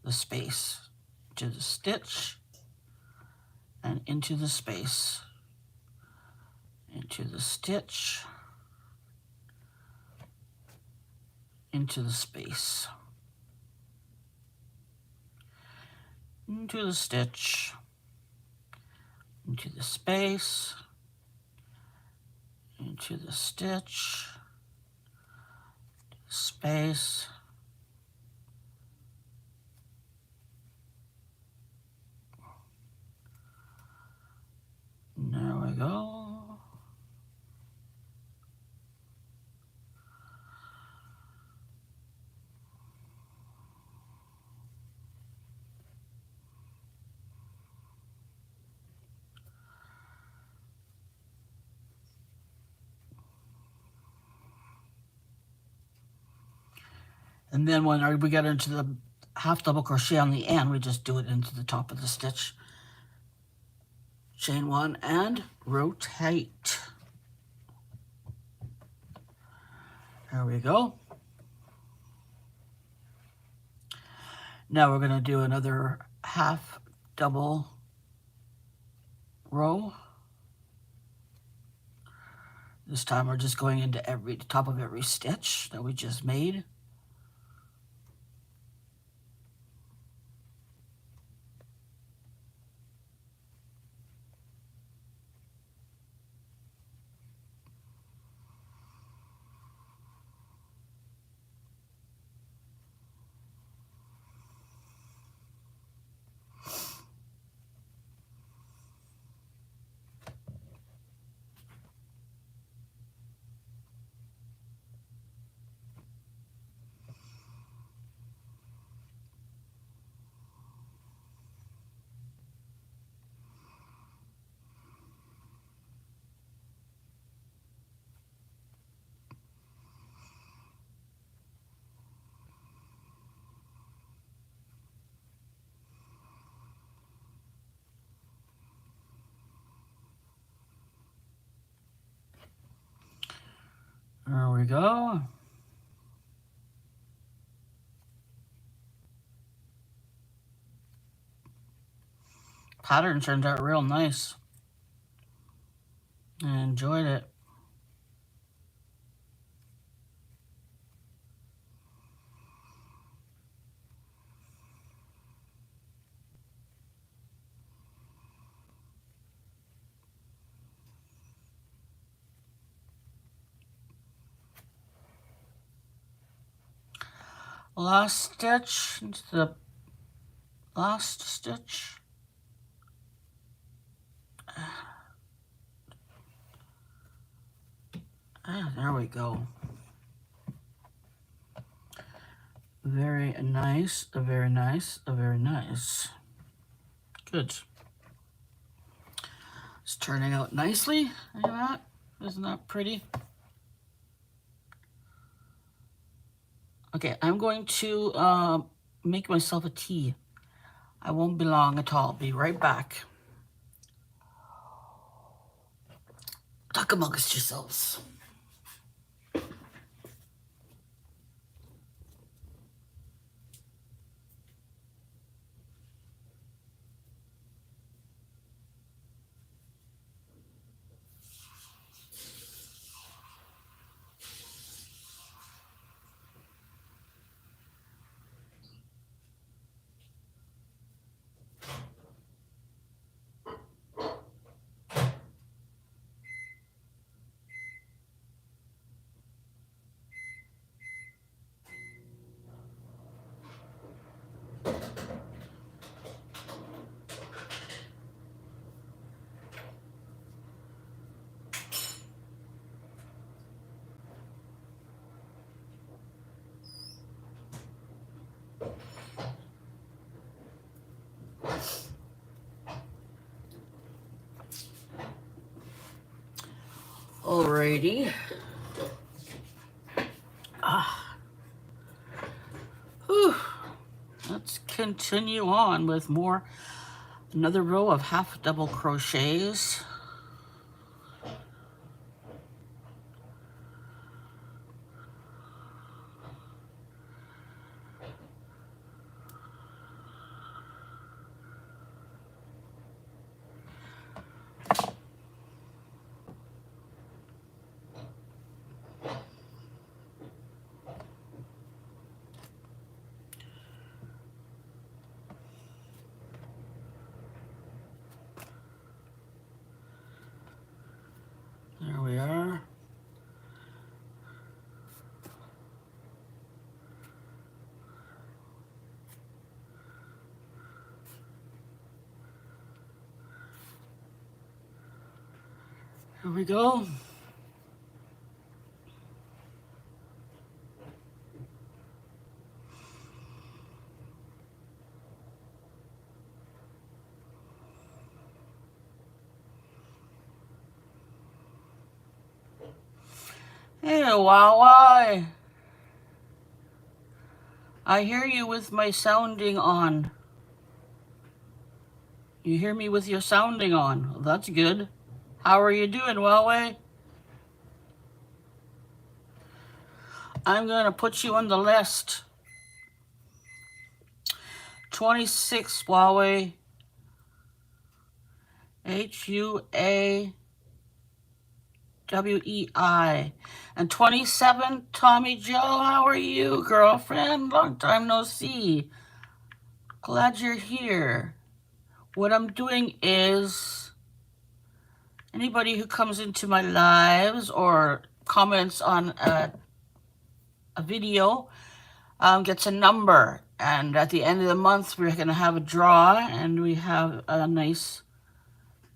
the space, to the stitch and into the space, into the stitch, into the space, into the stitch, into the space, into the stitch, space, there we go. And then when we get into the half double crochet on the end, we just do it into the top of the stitch. Chain one and rotate. There we go. Now we're going to do another half double row. This time we're just going into the top of every stitch that we just made. There we go. Pattern turned out real nice. I enjoyed it. Last stitch into the last stitch. There we go. Very nice, very nice, very nice. Good. It's turning out nicely. Look at that. Isn't that pretty? Okay, I'm going to make myself a tea. I won't be long at all. Be right back. Talk amongst yourselves. Alrighty. Let's continue on with another row of half double crochets. Here we go. Hey, Wawa. I hear you with my sounding on. You hear me with your sounding on. Well, that's good. How are you doing, Huawei? I'm going to put you on the list. 26, Huawei. Huawei. And 27, Tommy Joe. How are you, girlfriend? Long time no see. Glad you're here. What I'm doing is anybody who comes into my lives or comments on a video gets a number. And at the end of the month, we're going to have a draw, and we have a nice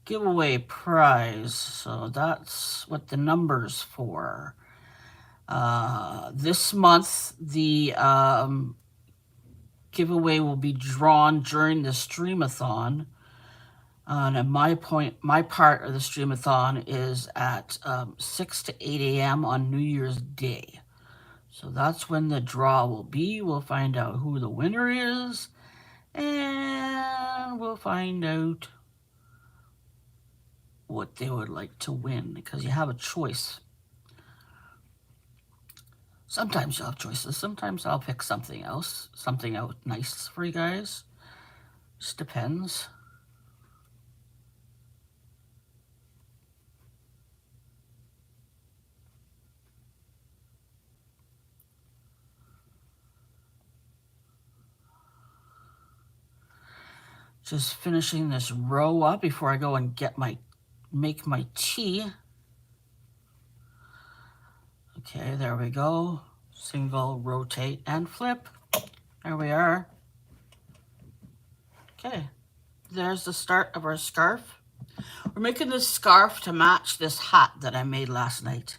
giveaway prize. So that's what the number's for. This month, the giveaway will be drawn during the streamathon. And my part of the streamathon is at 6 to 8 a.m. on New Year's Day. So that's when the draw will be. We'll find out who the winner is, and we'll find out what they would like to win, because you have a choice. Sometimes you'll have choices. Sometimes I'll pick something else, something out nice for you guys. Just depends. Just finishing this row up before I go and make my tea. Okay, there we go. Single, rotate, and flip. There we are. Okay, there's the start of our scarf. We're making this scarf to match this hat that I made last night.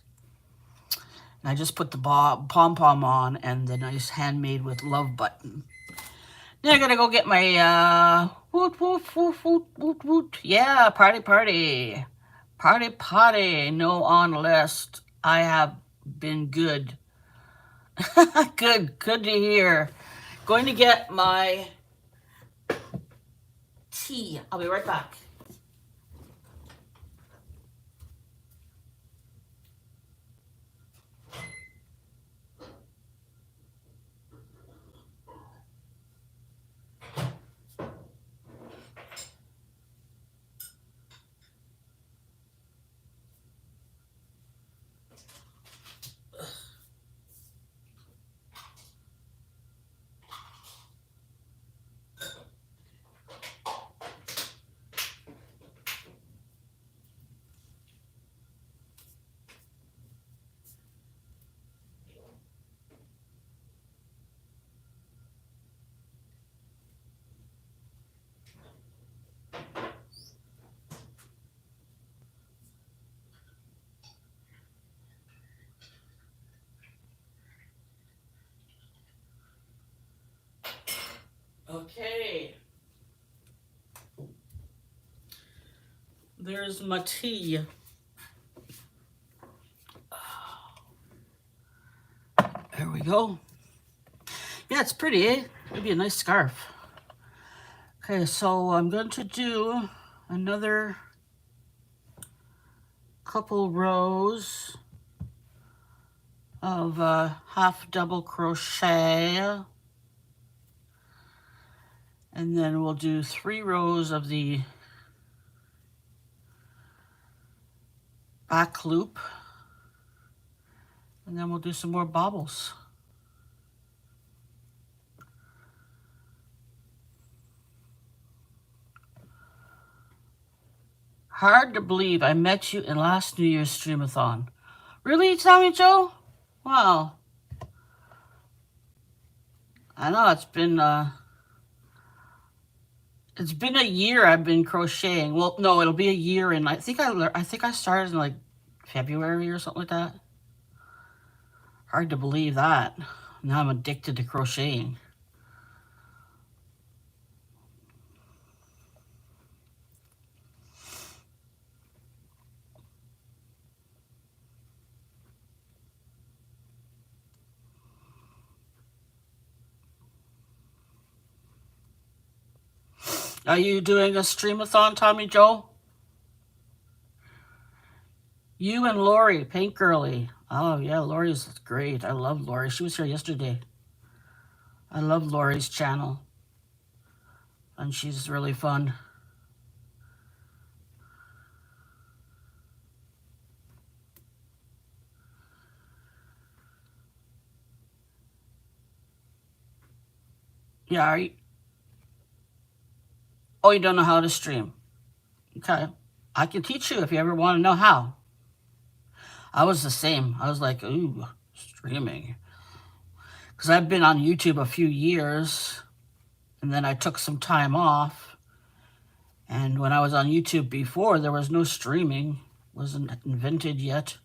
And I just put the pom-pom on and the nice handmade with love button. Then I gotta go get my woot, woot, woot, woot, woot, woot. Yeah, party, party. Party, party. No on list. I have been good. Good to hear. Going to get my tea. I'll be right back. Okay. There's my tea. There we go. Yeah, it's pretty, eh? It'd be a nice scarf. Okay, so I'm going to do another couple rows of half double crochet. And then we'll do 3 rows of the back loop. And then we'll do some more bobbles. Hard to believe I met you in last New Year's streamathon. Really, Tommy Joe? Wow. I know it's been a year I've been crocheting. Well, no, it'll be a year, and I think I started in like February or something like that. Hard to believe that. Now I'm addicted to crocheting. Are you doing a streamathon, Tommy Joe? You and Lori, Paint Girly. Oh yeah, Lori's great. I love Lori. She was here yesterday. I love Lori's channel. And she's really fun. Yeah, oh, you don't know how to stream. Okay. I can teach you if you ever want to know how. I was the same. I was like, ooh, streaming. Because I've been on YouTube a few years, and then I took some time off. And when I was on YouTube before, there was no streaming. Wasn't invented yet.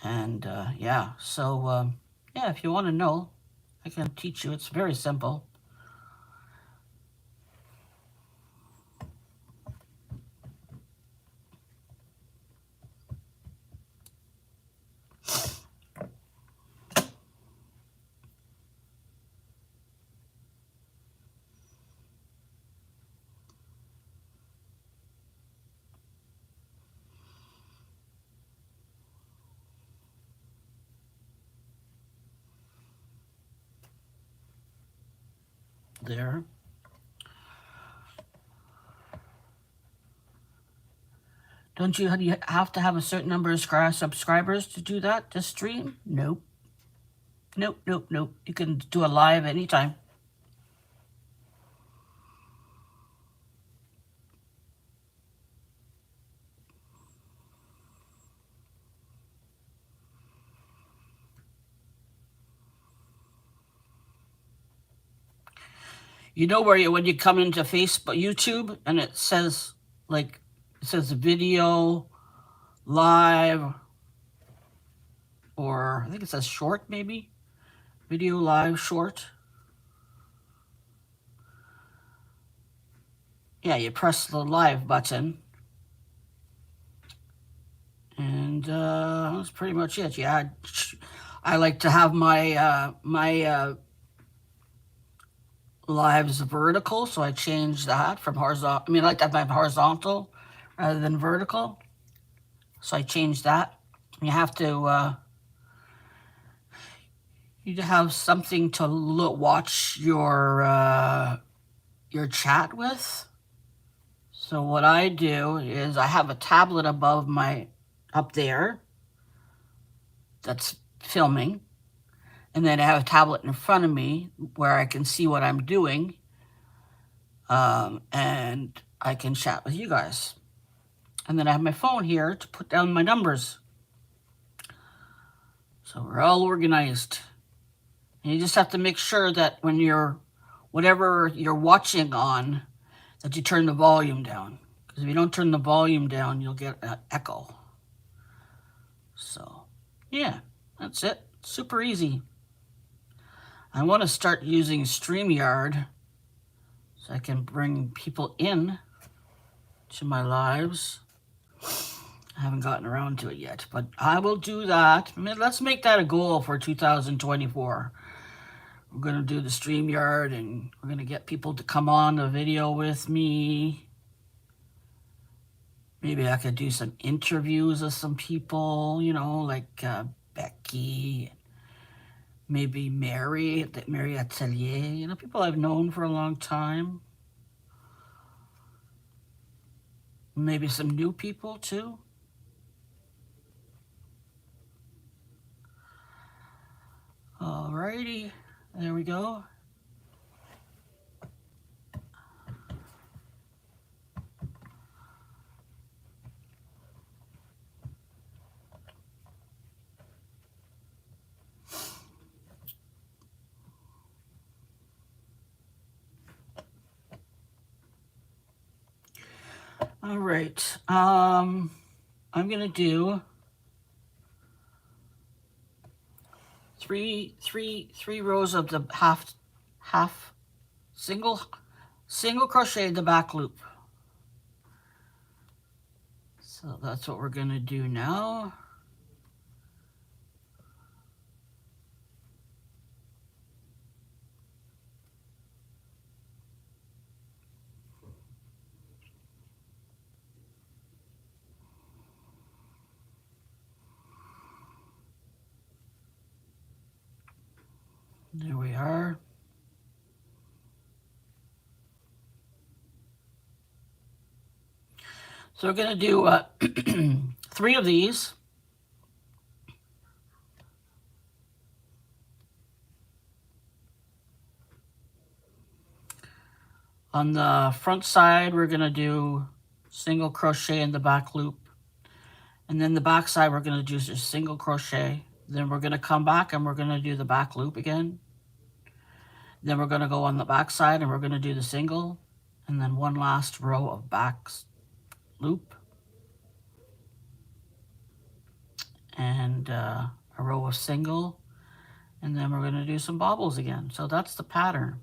And yeah, so yeah, if you want to know, I can teach you. It's very simple. There. Don't you have to have a certain number of subscribers to do that, to stream? Nope. Nope, nope, nope. You can do a live anytime. You know where when you come into Facebook, YouTube, and it says video, live, or I think it says short maybe? Video, live, short. Yeah, you press the live button. And that's pretty much it. Yeah, I like to have my lives vertical, so I changed that from horizontal. I mean, I like to have my horizontal rather than vertical, so I changed that. You have to you have something to watch your chat with. So what I do is I have a tablet up there that's filming, and then I have a tablet in front of me where I can see what I'm doing, and I can chat with you guys. And then I have my phone here to put down my numbers. So we're all organized. And you just have to make sure that when whatever you're watching on, that you turn the volume down. Because if you don't turn the volume down, you'll get an echo. So, yeah, that's it. Super easy. I want to start using StreamYard so I can bring people in to my lives. I haven't gotten around to it yet, but I will do that. I mean, let's make that a goal for 2024. We're going to do the StreamYard, and we're going to get people to come on the video with me. Maybe I could do some interviews of some people, like Becky, maybe Mary Atelier, people I've known for a long time. Maybe some new people too. Alrighty, there we go. All right. I'm gonna do three rows of the half single crochet the back loop. So that's what we're gonna do now. There we are. So we're gonna do 3 of these. On the front side, we're gonna do single crochet in the back loop. And then the back side, we're gonna do just single crochet. Then we're gonna come back and we're gonna do the back loop again. Then we're gonna go on the back side and we're gonna do the single. And then one last row of back loop. And a row of single. And then we're gonna do some bobbles again. So that's the pattern.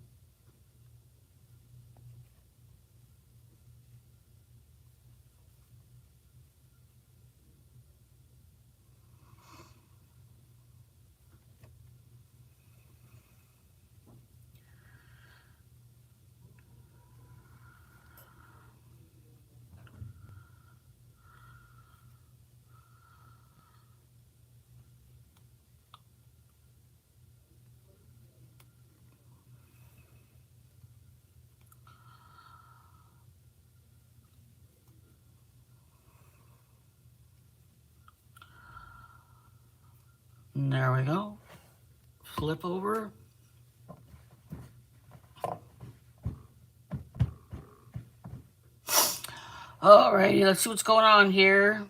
And there we go. Flip over. Alrighty, let's see what's going on here.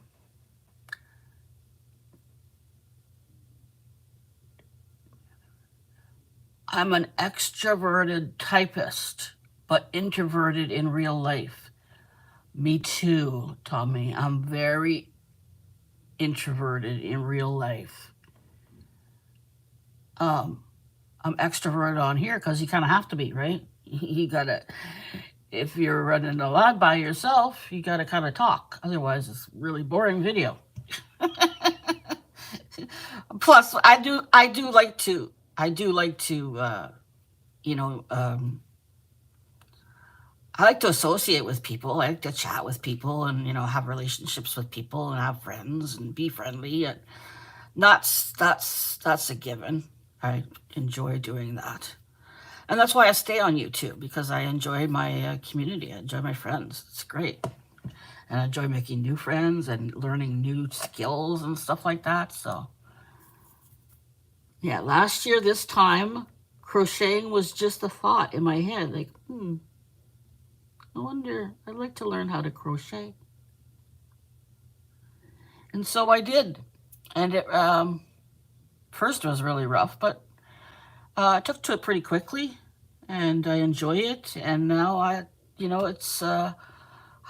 I'm an extroverted typist, but introverted in real life. Me too, Tommy. I'm very introverted in real life. I'm extroverted on here because you kind of have to be, right? You gotta, if you're running a lab by yourself, you gotta kind of talk. Otherwise, it's really boring video. Plus, I do like to, you know, I like to associate with people. I like to chat with people and, have relationships with people and have friends and be friendly. And that's a given. I enjoy doing that. And that's why I stay on YouTube, because I enjoy my community. I enjoy my friends. It's great. And I enjoy making new friends and learning new skills and stuff like that. So, yeah, last year, this time, crocheting was just a thought in my head. Like, I wonder, I'd like to learn how to crochet. And so I did. And it first was really rough, but I took to it pretty quickly, and I enjoy it. And now it's how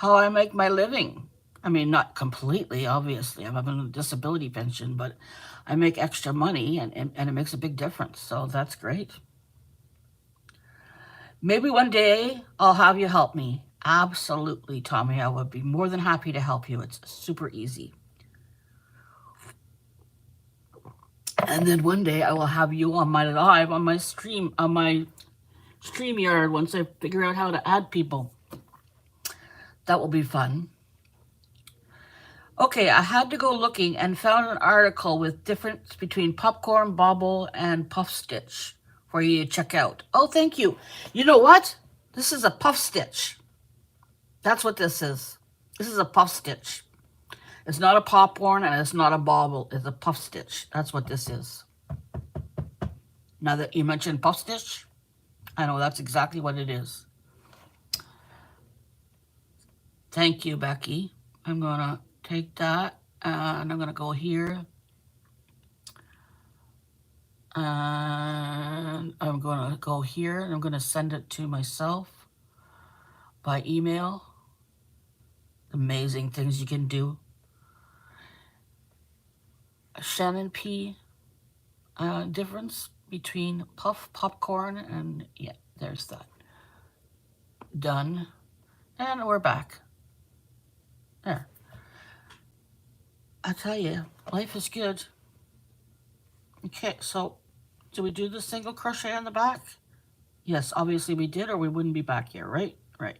I make my living. I mean, not completely, obviously. I'm having a disability pension, but I make extra money, and it makes a big difference. So that's great. Maybe one day I'll have you help me. Absolutely, Tommy. I would be more than happy to help you. It's super easy. And then one day I will have you on my live, on my StreamYard once I figure out how to add people. That will be fun. Okay, I had to go looking and found an article with difference between popcorn, bobble, and puff stitch for you to check out. Oh, thank you. You know what? This is a puff stitch. That's what this is. This is a puff stitch. It's not a popcorn and it's not a bobble. It's a puff stitch. That's what this is. Now that you mentioned puff stitch, I know that's exactly what it is. Thank you, Becky. I'm going to take that and I'm going to go here. And I'm going to go here and I'm going to send it to myself by email. Amazing things you can do. A Shannon P difference between puff popcorn and yeah, there's that. Done. And we're back. There. I tell you, life is good. Okay, so do we do the single crochet on the back? Yes, obviously we did, or we wouldn't be back here, right? Right.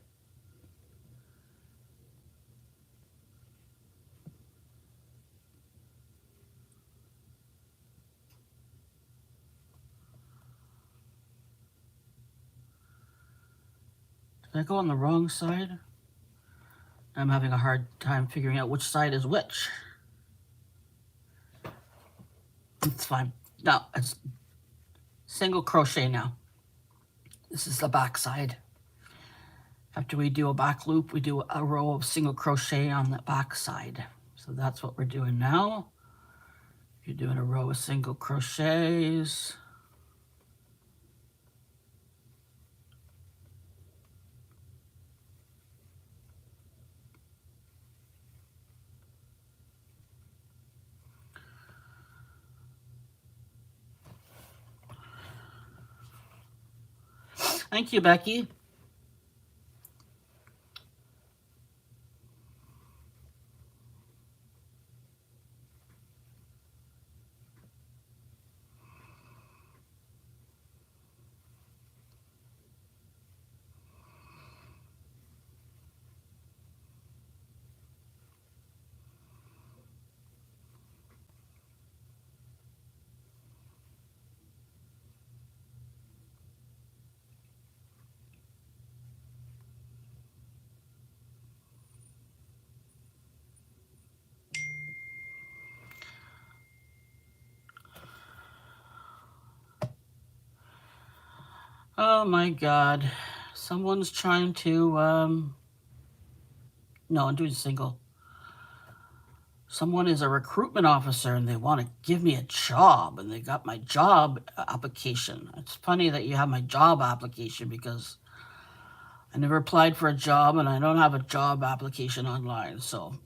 Did I go on the wrong side? I'm having a hard time figuring out which side is which. It's fine. No, it's single crochet now. This is the back side. After we do a back loop, we do a row of single crochet on the back side. So that's what we're doing now. You're doing a row of single crochets. Thank you, Becky. Oh my God. Someone's trying to, no, I'm doing single. Someone is a recruitment officer and they want to give me a job and they got my job application. It's funny that you have my job application because I never applied for a job and I don't have a job application online. So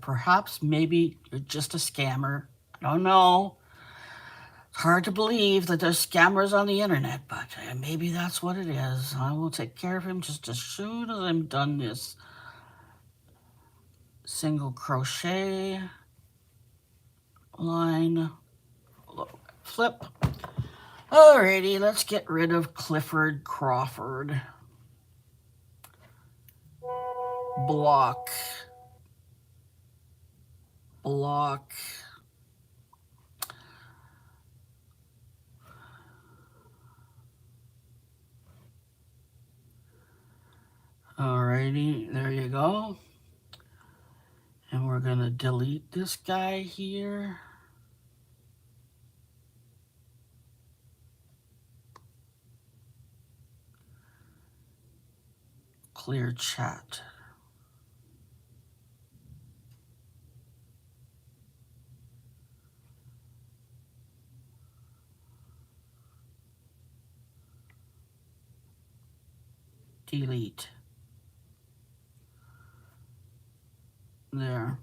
perhaps maybe you're just a scammer. I don't know. It's hard to believe that there's scammers on the internet, but maybe that's what it is. I will take care of him just as soon as I'm done this single crochet line, flip. Alrighty, let's get rid of Clifford Crawford. Block. Block. Alrighty, there you go. And we're gonna delete this guy here. Clear chat. Delete. There.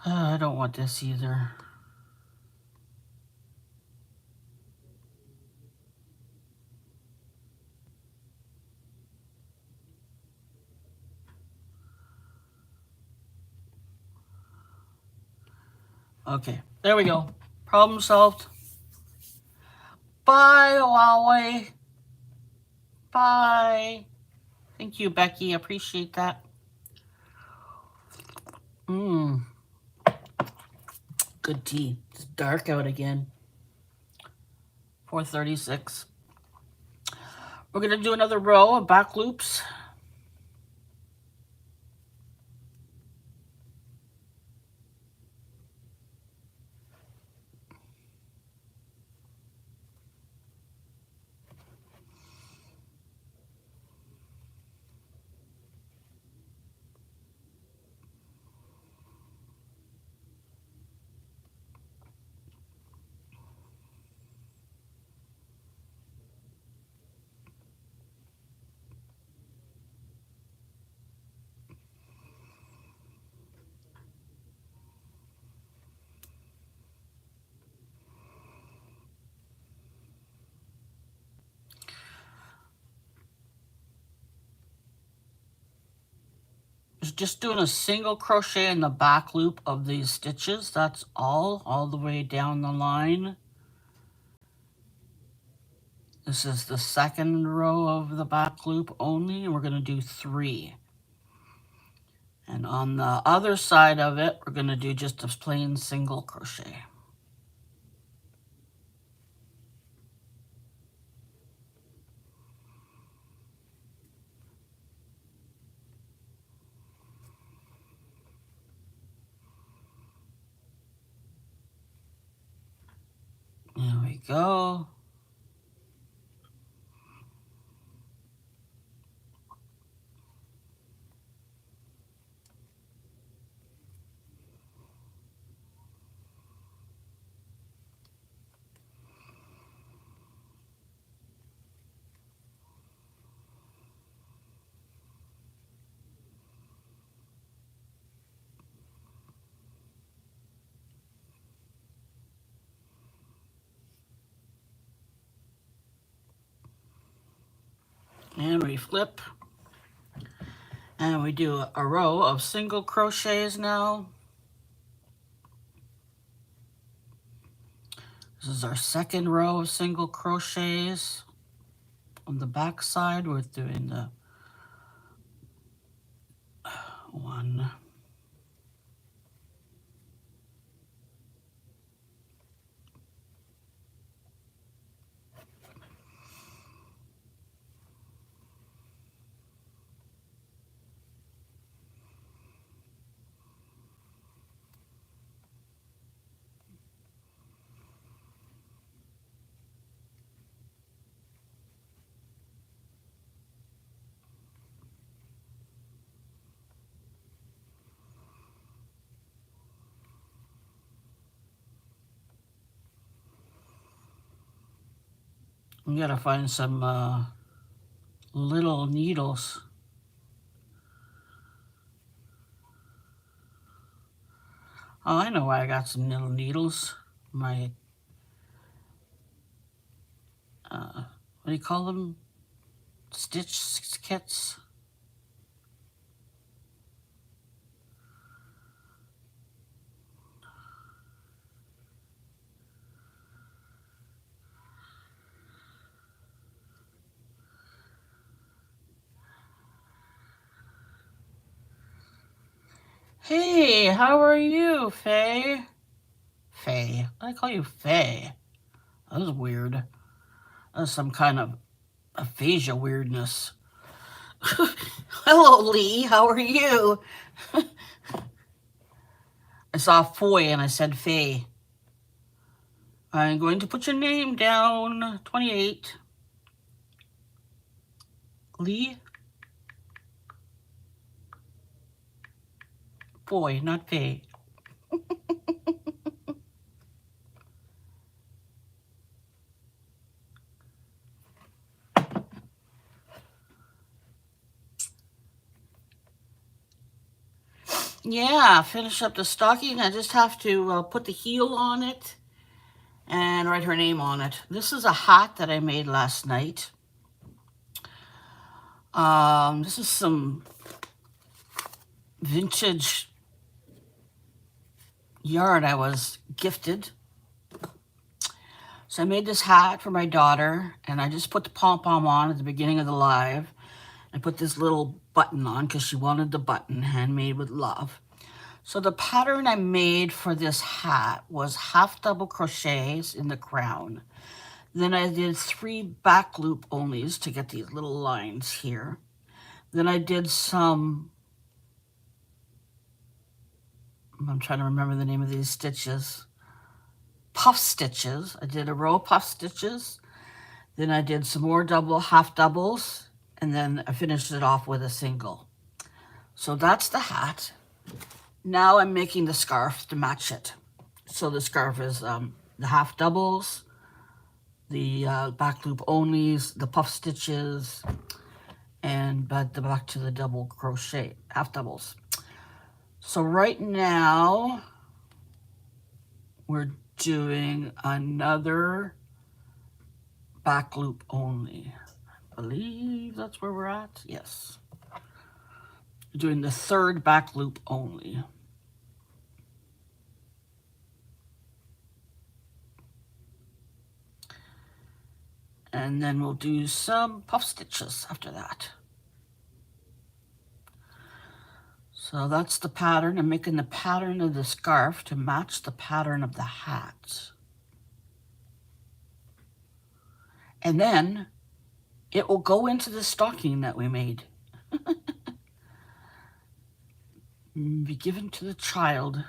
I don't want this either. Okay, there we go. Problem solved. Bye, Huawei. Bye. Thank you, Becky. I appreciate that. Good tea. It's dark out again. 4:36. We're going to do another row of back loops. just doing a single crochet in the back loop of these stitches. That's all the way down the line. This is the second row of the back loop only, and we're going to do 3. And on the other side of it, we're going to do just a plain single crochet. There we go. And we flip. And we do a row of single crochets now. This is our second row of single crochets. On the back side, we're doing the 1. We gotta find some little needles. Oh, I know why I got some little needles. My, what do you call them? Stitch kits. Hey, how are you, Faye? Faye. I call you Faye. That was weird. That's some kind of aphasia weirdness. Hello, Lee. How are you? I saw Foy and I said Faye. I'm going to put your name down. 28. Lee? Foy, not Faye. Yeah, finish up the stocking. I just have to put the heel on it and write her name on it. This is a hat that I made last night. This is some vintage yarn I was gifted. So I made this hat for my daughter, and I just put the pom-pom on at the beginning of the live. I put this little button on because she wanted the button, handmade with love. So the pattern I made for this hat was half double crochets in the crown. Then I did 3 back loop onlys to get these little lines here. Then I did some, I'm trying to remember the name of these stitches, puff stitches. I did a row of puff stitches. Then I did some more half doubles, and then I finished it off with a single. So that's the hat. Now I'm making the scarf to match it. So the scarf is the half doubles, the back loop onlys, the puff stitches, and back to the double crochet, half doubles. So right now we're doing another back loop only. I believe that's where we're at. Yes. doing the third back loop only. And then we'll do some puff stitches after that. So that's the pattern. I'm making the pattern of the scarf to match the pattern of the hat. And then it will go into the stocking that we made. Be given to the child.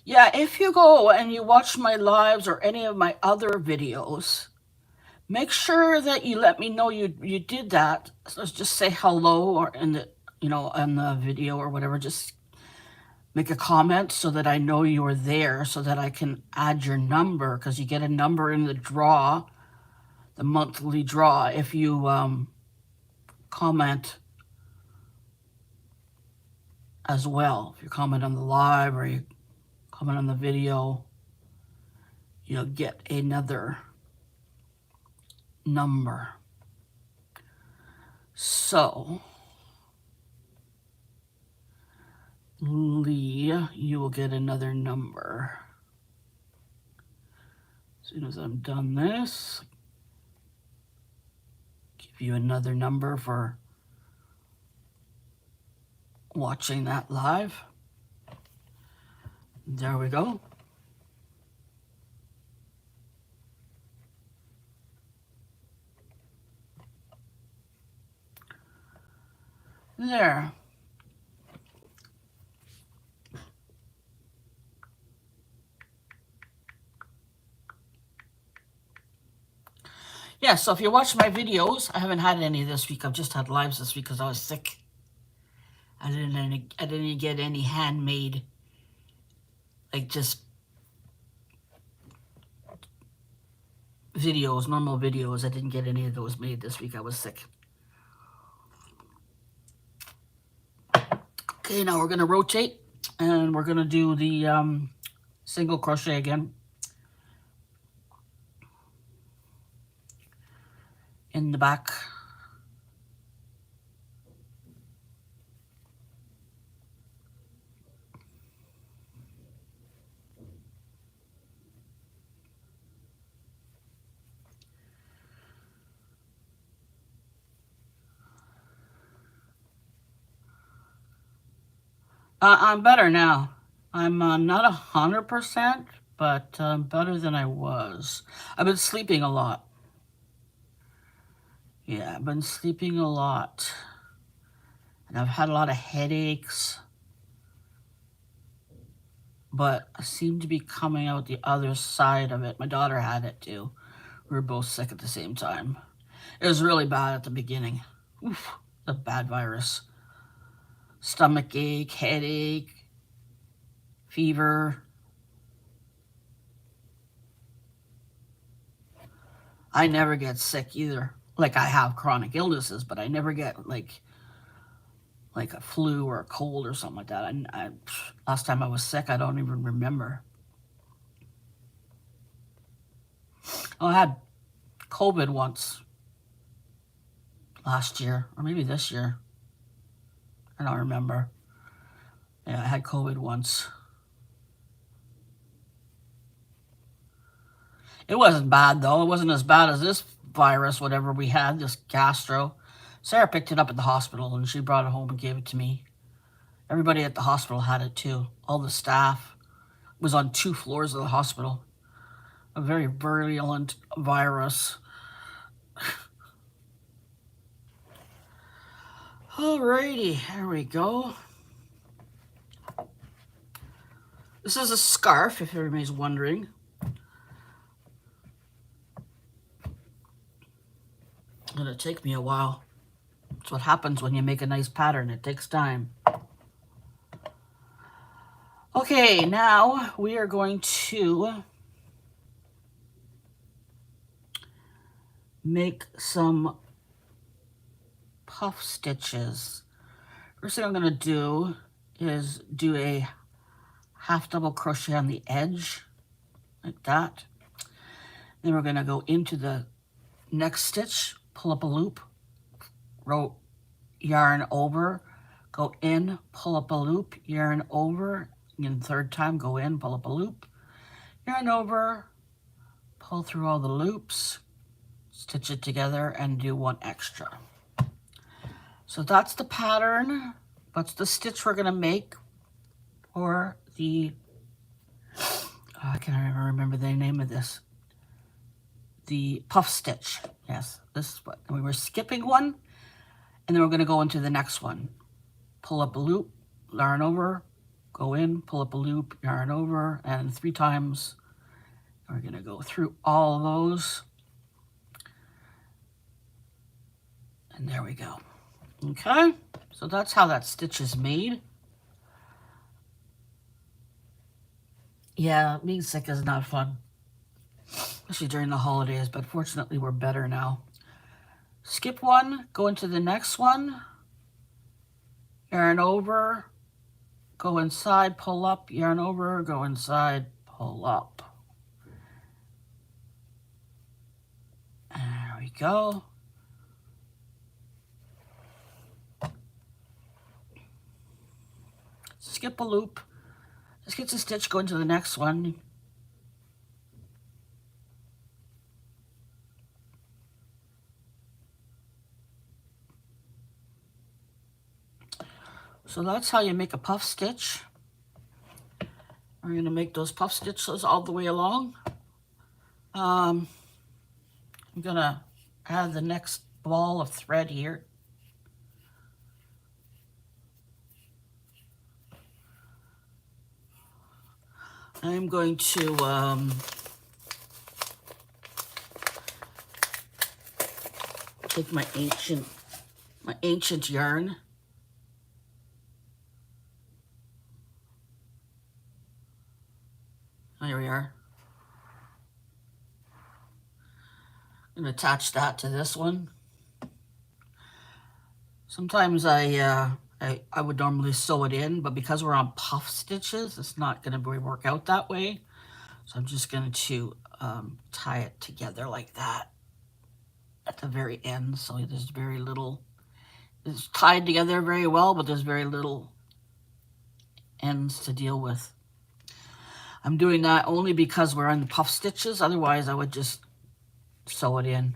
Yeah, if you go and you watch my lives or any of my other videos, make sure that you let me know you did that. So just say hello or in the in the video or whatever. Just make a comment so that I know you were there, so that I can add your number, because you get a number in the draw, the monthly draw, if you comment as well. If you comment on the live or you comment on the video, you'll get another number. So, Lee, you will get another number. As soon as I'm done this, give you another number for watching that live. There we go. There. Yeah, so if you watch my videos, I haven't had any this week. I've just had lives this week because I was sick. I didn't get any handmade, like just videos, normal videos. I didn't get any of those made this week. I was sick. Okay, now we're going to rotate, and we're going to do the single crochet again in the back. I'm better now. I'm not 100%, but better than I was. I've been sleeping a lot. Yeah, I've been sleeping a lot. And I've had a lot of headaches. But I seem to be coming out the other side of it. My daughter had it too. We were both sick at the same time. It was really bad at the beginning. Oof, a bad virus. Stomach ache, headache, fever. I never get sick either. Like, I have chronic illnesses, but I never get like a flu or a cold or something like that. Last time I was sick, I don't even remember. Oh, I had COVID once last year, or maybe this year. I don't remember. Yeah, I had COVID once. It wasn't bad, though. It wasn't as bad as this virus, whatever we had, this gastro. Sarah picked it up at the hospital, and she brought it home and gave it to me. Everybody at the hospital had it, too. All the staff. It was on 2 floors of the hospital. A very virulent virus. Alrighty, there we go. This is a scarf, if everybody's wondering. It'll take me a while. That's what happens when you make a nice pattern. It takes time. Okay, now we are going to make some puff stitches. First thing I'm going to do is do a half double crochet on the edge, like that. Then we're going to go into the next stitch, pull up a loop, row, yarn over, go in, pull up a loop, yarn over, and third time go in, pull up a loop, yarn over, pull through all the loops, stitch it together, and do one extra. So that's the pattern. That's the stitch we're going to make for the, I can't even remember the name of this, the puff stitch. Yes, this is what, we were skipping one, and then we're going to go into the next one. Pull up a loop, yarn over, go in, pull up a loop, yarn over, and 3 times. We're going to go through all of those. And there we go. Okay, so that's how that stitch is made. Yeah, being sick is not fun, especially during the holidays, but fortunately we're better now. Skip one, go into the next one, yarn over, go inside, pull up, yarn over, go inside, pull up. There we go. Skip a loop, just get the stitch, go into the next one. So that's how you make a puff stitch. We're going to make those puff stitches all the way along. I'm going to add the next ball of thread here. I'm going to take my ancient yarn. Here we are. I'm going to attach that to this one. Sometimes I would normally sew it in, but because we're on puff stitches, it's not going to work out that way. So I'm just going to tie it together like that at the very end. So there's very little, it's tied together very well, but there's very little ends to deal with. I'm doing that only because we're on the puff stitches. Otherwise, I would just sew it in.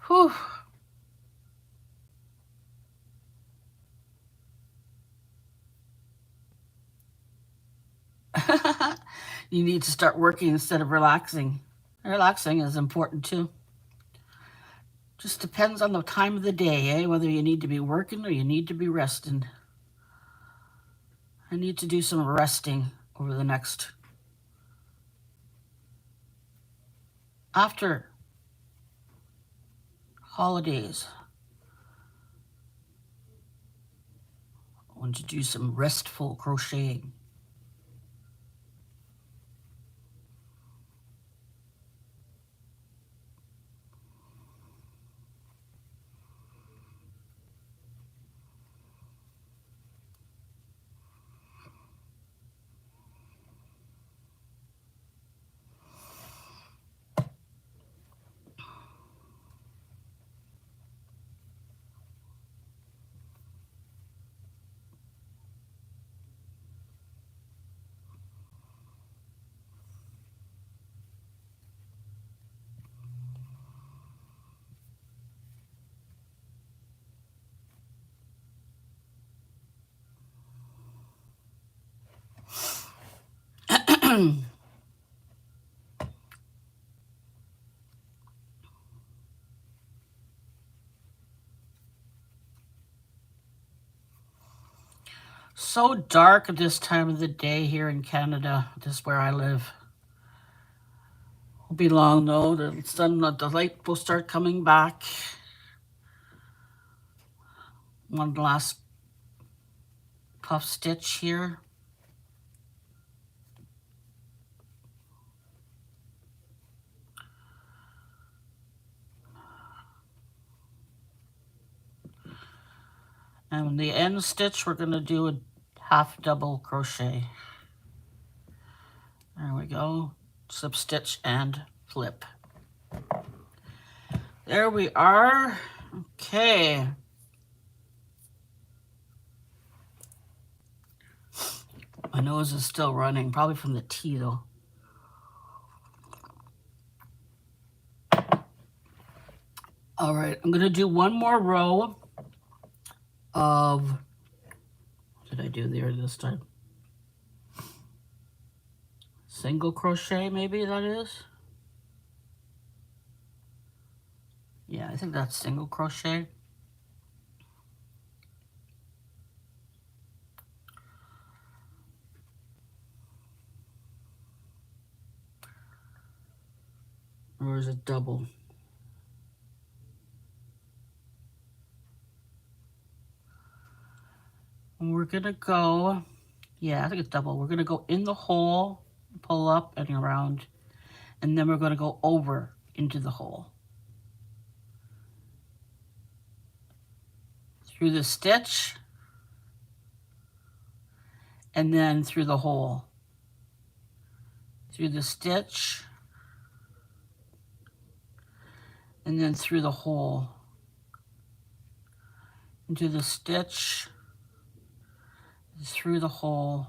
Whew. You need to start working instead of relaxing. Relaxing is important too. Just depends on the time of the day, eh? Whether you need to be working or you need to be resting. I need to do some resting over the next, after holidays. I want to do some restful crocheting. So dark at this time of the day here in Canada. This is where I live. Won't be long though. The light will start coming back. One last puff stitch here. And the end stitch, we're going to do a half double crochet. There we go. Slip stitch and flip. There we are. Okay. My nose is still running, probably from the tea though. All right, I'm going to do one more row of, what did I do there this time? Single crochet, maybe that is? Yeah, I think that's single crochet. Or is it double? And we're gonna go, yeah, I think it's double. We're gonna go in the hole, pull up and around, and then we're gonna go over into the hole. Through the stitch, and then through the hole. Through the stitch, and then through the hole. Into the stitch, through the hole.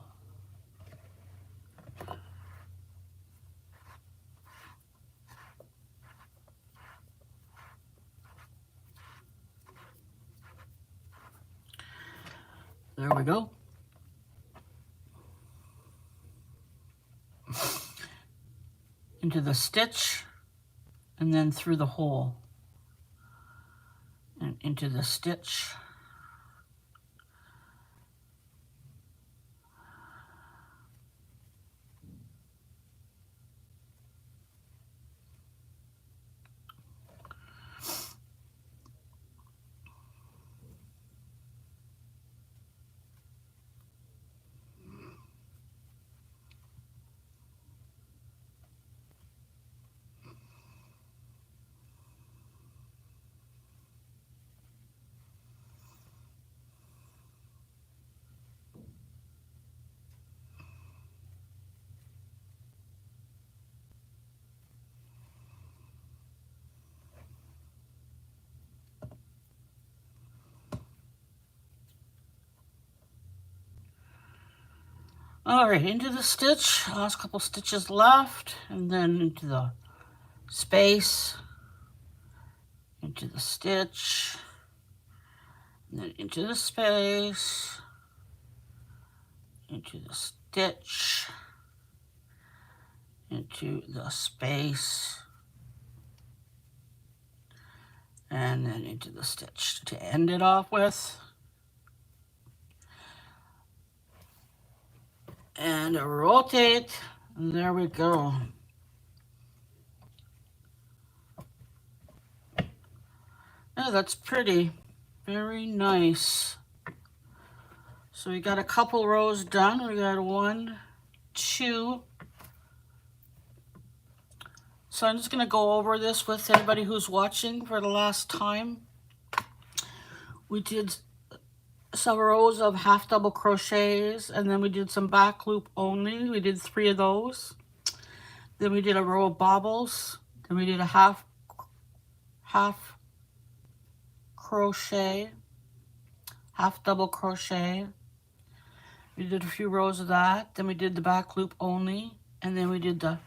There we go. Into the stitch, and then through the hole. And into the stitch. All right, into the stitch, last couple stitches left, and then into the space, into the stitch, and then into the space, into the stitch, into the space, and then into the stitch to end it off with. And rotate, and there we go. Oh, that's pretty. Very nice. So we got a couple rows done. We got 1, 2. So I'm just going to go over this with anybody who's watching for the last time. We did some rows of half double crochets, and then we did some back loop only. We did 3 of those. Then we did a row of bobbles. Then we did a half crochet, half double crochet. We did a few rows of that. Then we did the back loop only, and then we did the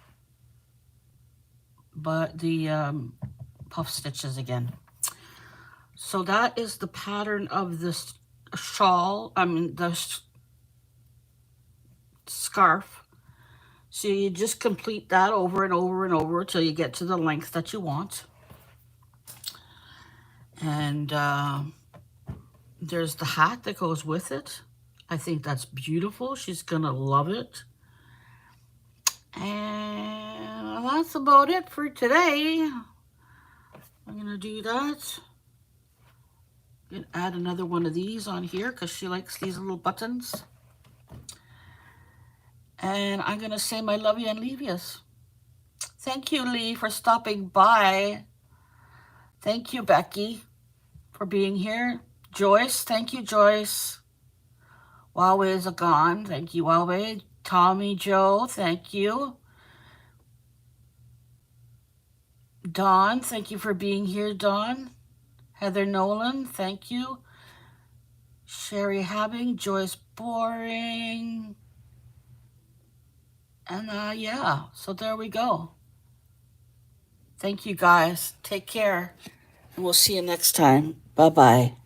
puff stitches again. So that is the pattern of this shawl, the scarf. So you just complete that over and over and over until you get to the length that you want. And there's the hat that goes with it. I think that's beautiful. She's gonna love it. And that's about it for today. I'm gonna do that. I'm gonna add another one of these on here because she likes these little buttons. And I'm gonna say my love you and leave yous. Thank you, Lee, for stopping by. Thank you, Becky, for being here. Joyce, thank you, Joyce. Huawei is gone. Thank you, Huawei. Tommy Joe, thank you. Dawn, thank you for being here, Dawn. Heather Nolan, thank you. Sherry Habbing, Joyce Boring. And yeah, so there we go. Thank you, guys. Take care. And we'll see you next time. Bye-bye.